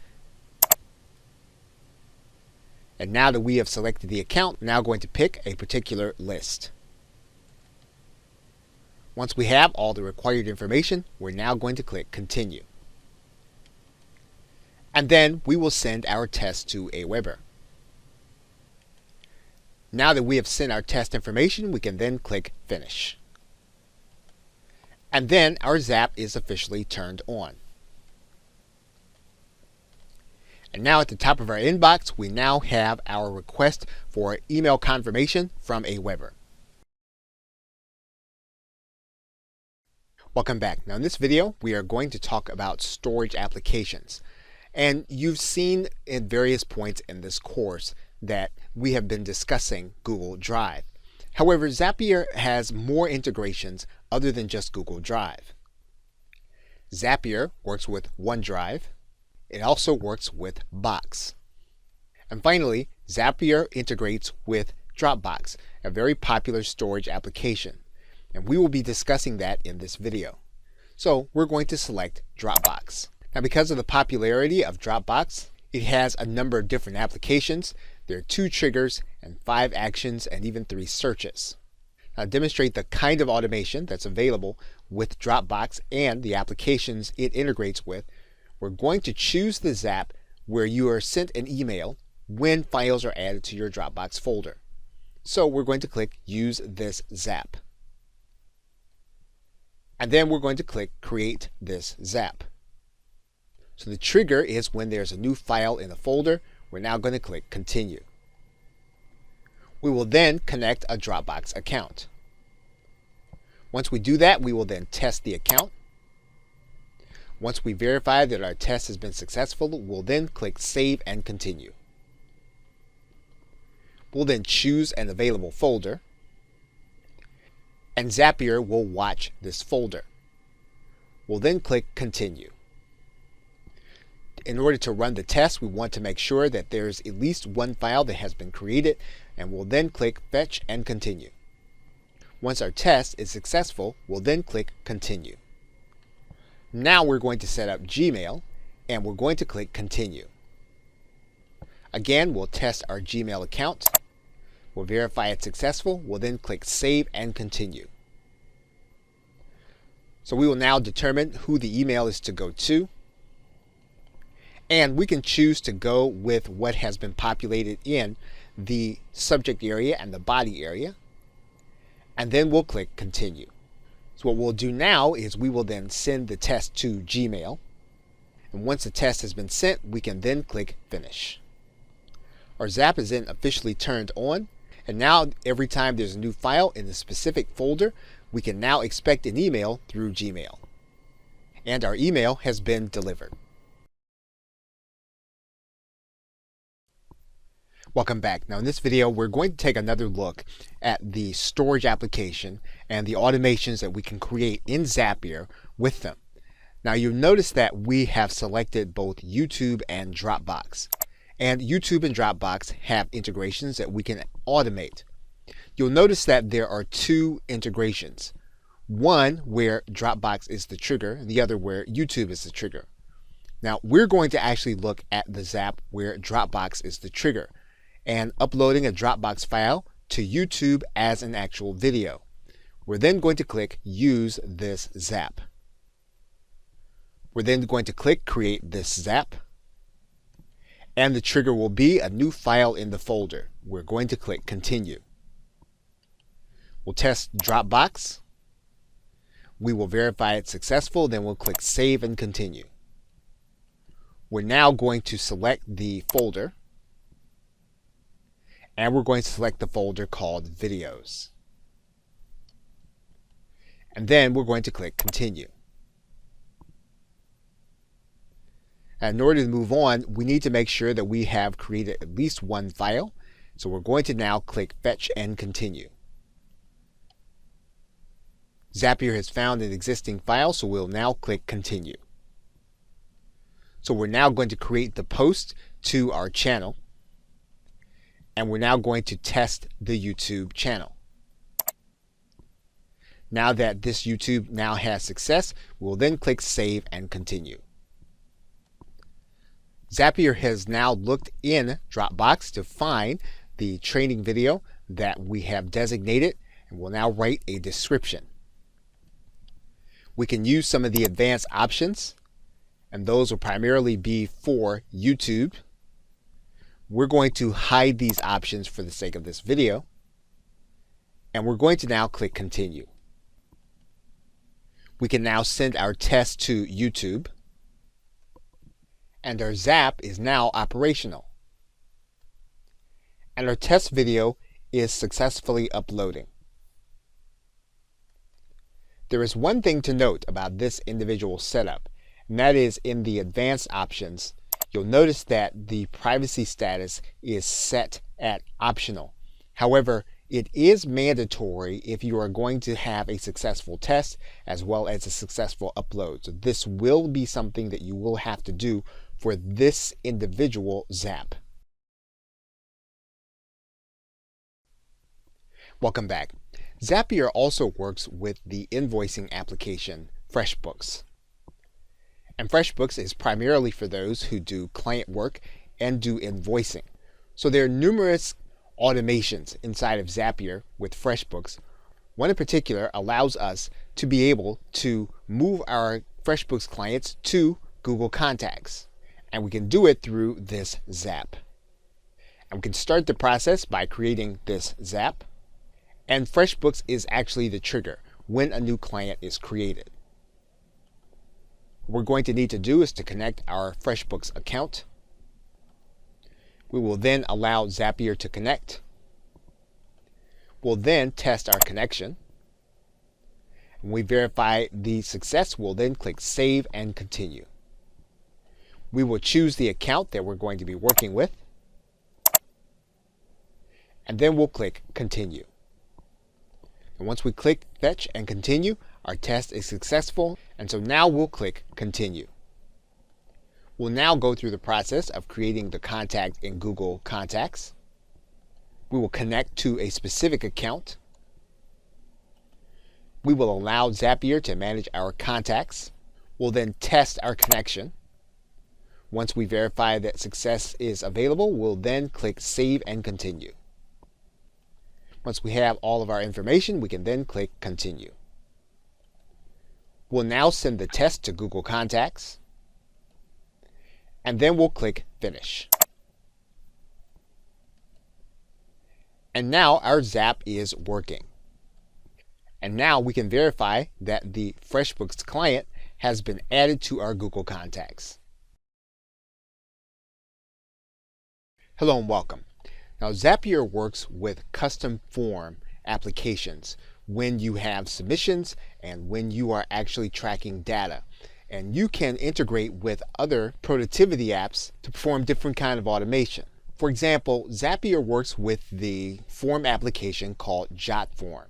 Speaker 1: And now that we have selected the account, we're now going to pick a particular list. Once we have all the required information, we're now going to click Continue. And then we will send our test to Aweber. Now that we have sent our test information, we can then click Finish. And then our Zap is officially turned on. And now at the top of our inbox, we now have our request for email confirmation from Aweber. Welcome back. Now in this video, we are going to talk about storage applications. And you've seen at various points in this course that we have been discussing Google Drive. However, Zapier has more integrations other than just Google Drive. Zapier works with OneDrive. It also works with Box. And finally, Zapier integrates with Dropbox, a very popular storage application. And we will be discussing that in this video. So we're going to select Dropbox. Now because of the popularity of Dropbox, it has a number of different applications. There are 2 triggers and 5 actions and even 3 searches. Now to demonstrate the kind of automation that's available with Dropbox and the applications it integrates with, we're going to choose the Zap where you are sent an email when files are added to your Dropbox folder. So we're going to click Use this Zap. And then we're going to click Create this Zap. So the trigger is when there's a new file in the folder. We're now going to click Continue. We will then connect a Dropbox account. Once we do that, we will then test the account. Once we verify that our test has been successful, we'll then click Save and Continue. We'll then choose an available folder, and Zapier will watch this folder. We'll then click Continue. In order to run the test, we want to make sure that there's at least one file that has been created, and we'll then click Fetch and Continue. Once our test is successful, we'll then click Continue. Now we're going to set up Gmail, and we're going to click Continue. Again, we'll test our Gmail account. We'll verify it's successful. We'll then click Save and Continue. So we will now determine who the email is to go to. And we can choose to go with what has been populated in the subject area and the body area. And then we'll click Continue. So what we'll do now is we will then send the test to Gmail. And once the test has been sent, we can then click Finish. Our Zap is then officially turned on. And now every time there's a new file in a specific folder, we can now expect an email through Gmail. And our email has been delivered. Welcome back. Now in this video, we're going to take another look at the storage application and the automations that we can create in Zapier with them. Now you'll notice that we have selected both YouTube and Dropbox. And YouTube and Dropbox have integrations that we can automate. You'll notice that there are two integrations. One where Dropbox is the trigger, and the other where YouTube is the trigger. Now we're going to actually look at the Zap where Dropbox is the trigger, and uploading a Dropbox file to YouTube as an actual video. We're then going to click Use this Zap. We're then going to click Create this Zap. And the trigger will be a new file in the folder. We're going to click Continue. We'll test Dropbox. We will verify it's successful, then we'll click Save and Continue. We're now going to select the folder. And we're going to select the folder called Videos. And then we're going to click Continue. And in order to move on, we need to make sure that we have created at least one file. So we're going to now click Fetch and Continue. Zapier has found an existing file, so we'll now click Continue. So we're now going to create the post to our channel. And we're now going to test the YouTube channel. Now that this YouTube now has success, we'll then click Save and Continue. Zapier has now looked in Dropbox to find the training video that we have designated, and we'll now write a description. We can use some of the advanced options, and those will primarily be for YouTube. We're going to hide these options for the sake of this video, and we're going to now click Continue. We can now send our test to YouTube, and our Zap is now operational. And our test video is successfully uploading. There is one thing to note about this individual setup, and that is in the advanced options, you'll notice that the privacy status is set at optional. However, it is mandatory if you are going to have a successful test as well as a successful upload. So this will be something that you will have to do for this individual Zap. Welcome back. Zapier also works with the invoicing application FreshBooks. And FreshBooks is primarily for those who do client work and do invoicing. So there are numerous automations inside of Zapier with FreshBooks. One in particular allows us to be able to move our FreshBooks clients to Google Contacts. And we can do it through this Zap. And we can start the process by creating this Zap. And FreshBooks is actually the trigger when a new client is created. What we're going to need to do is to connect our FreshBooks account. We will then allow Zapier to connect. We'll then test our connection. When we verify the success, we'll then click Save and Continue. We will choose the account that we're going to be working with. And then we'll click Continue. And once we click Fetch and Continue, our test is successful. And so now we'll click Continue. We'll now go through the process of creating the contact in Google Contacts. We will connect to a specific account. We will allow Zapier to manage our contacts. We'll then test our connection. Once we verify that success is available, we'll then click Save and Continue. Once we have all of our information, we can then click Continue. We'll now send the test to Google Contacts. And then we'll click Finish. And now our Zap is working. And now we can verify that the FreshBooks client has been added to our Google Contacts. Hello and welcome. Now Zapier works with custom form applications when you have submissions and when you are actually tracking data. And you can integrate with other productivity apps to perform different kind of automation. For example, Zapier works with the form application called JotForm.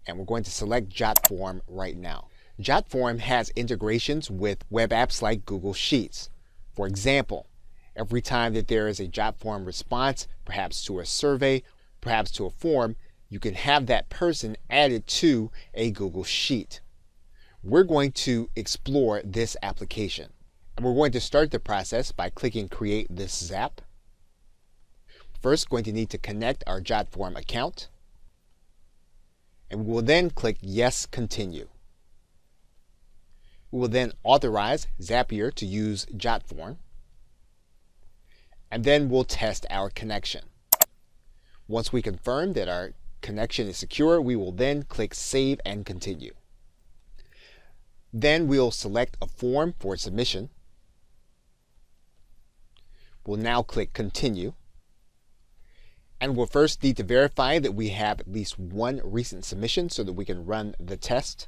Speaker 1: And we're going to select JotForm right now. JotForm has integrations with web apps like Google Sheets. For example, every time that there is a JotForm response, perhaps to a survey, perhaps to a form, you can have that person added to a Google Sheet. We're going to explore this application. And we're going to start the process by clicking Create this Zap. First, going to need to connect our JotForm account. And we will then click Yes, Continue. We will then authorize Zapier to use JotForm. And then we'll test our connection. Once we confirm that our connection is secure, we will then click Save and Continue. Then we'll select a form for submission. We'll now click Continue. And we'll first need to verify that we have at least one recent submission so that we can run the test.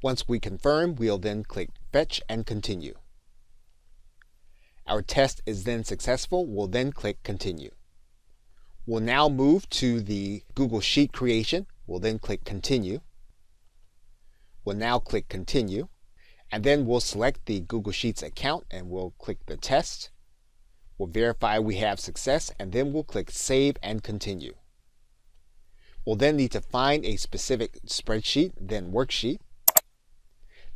Speaker 1: Once we confirm, we'll then click Fetch and Continue. Our test is then successful. We'll then click Continue. We'll now move to the Google Sheet creation. We'll then click Continue. We'll now click Continue. And then we'll select the Google Sheets account and we'll click the test. We'll verify we have success and then we'll click Save and Continue. We'll then need to find a specific spreadsheet, then worksheet.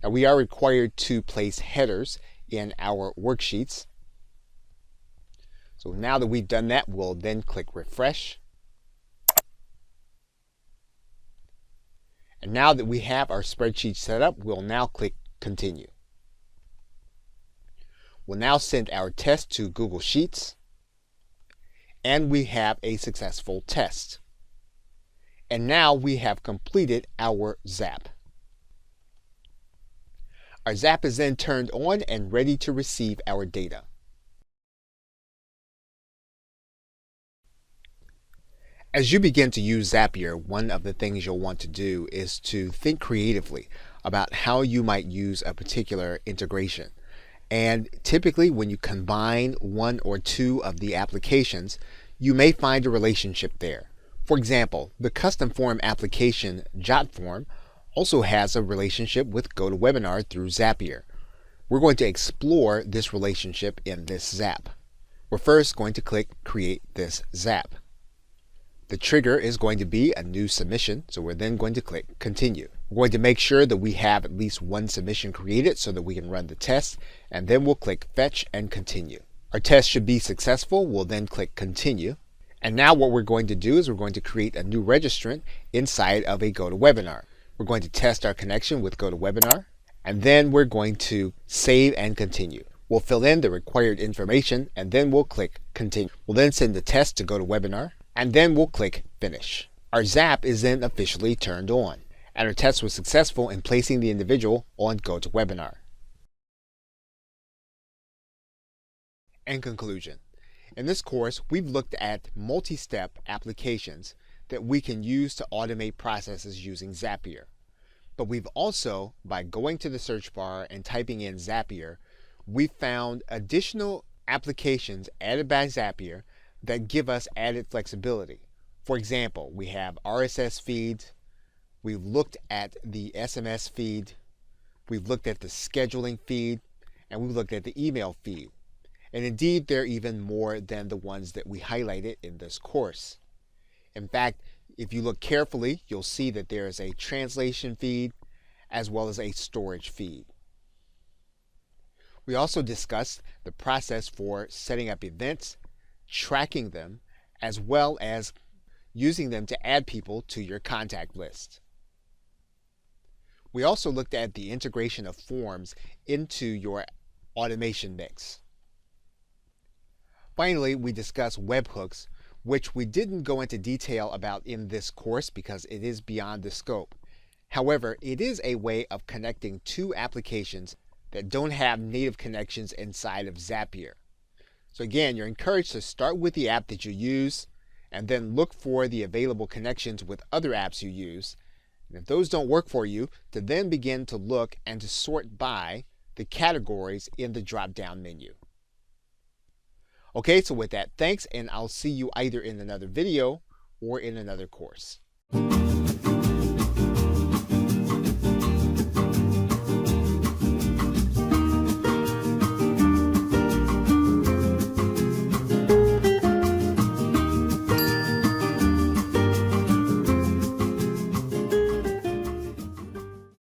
Speaker 1: Now we are required to place headers in our worksheets. So now that we've done that, we'll then click Refresh. And now that we have our spreadsheet set up, we'll now click Continue. We'll now send our test to Google Sheets. And we have a successful test. And now we have completed our Zap. Our Zap is then turned on and ready to receive our data. As you begin to use Zapier, one of the things you'll want to do is to think creatively about how you might use a particular integration. And typically when you combine one or two of the applications, you may find a relationship there. For example, the custom form application JotForm also has a relationship with GoToWebinar through Zapier. We're going to explore this relationship in this Zap. We're first going to click Create this Zap. The trigger is going to be a new submission, so we're then going to click Continue. We're going to make sure that we have at least one submission created so that we can run the test, and then we'll click Fetch and Continue. Our test should be successful. We'll then click Continue, And now what we're going to do is we're going to create a new registrant inside of a GoToWebinar. We're going to test our connection with GoToWebinar, and then we're going to save and continue. We'll fill in the required information, and then we'll click Continue. We'll then send the test to GoToWebinar, and then we'll click Finish. Our Zap is then officially turned on, and our test was successful in placing the individual on GoToWebinar. In conclusion, in this course, we've looked at multi-step applications that we can use to automate processes using Zapier. But we've also, by going to the search bar and typing in Zapier, we've found additional applications added by Zapier that give us added flexibility. For example, we have RSS feeds, we've looked at the SMS feed, we've looked at the scheduling feed, and we've looked at the email feed. And indeed, there are even more than the ones that we highlighted in this course. In fact, if you look carefully, you'll see that there is a translation feed as well as a storage feed. We also discussed the process for setting up events, tracking them, as well as using them to add people to your contact list. We also looked at the integration of forms into your automation mix. Finally, we discussed webhooks, which we didn't go into detail about in this course because it is beyond the scope. However, it is a way of connecting two applications that don't have native connections inside of Zapier. So again, you're encouraged to start with the app that you use and then look for the available connections with other apps you use. And if those don't work for you, to then begin to look and to sort by the categories in the drop-down menu. Okay, so with that, thanks, and I'll see you either in another video or in another course.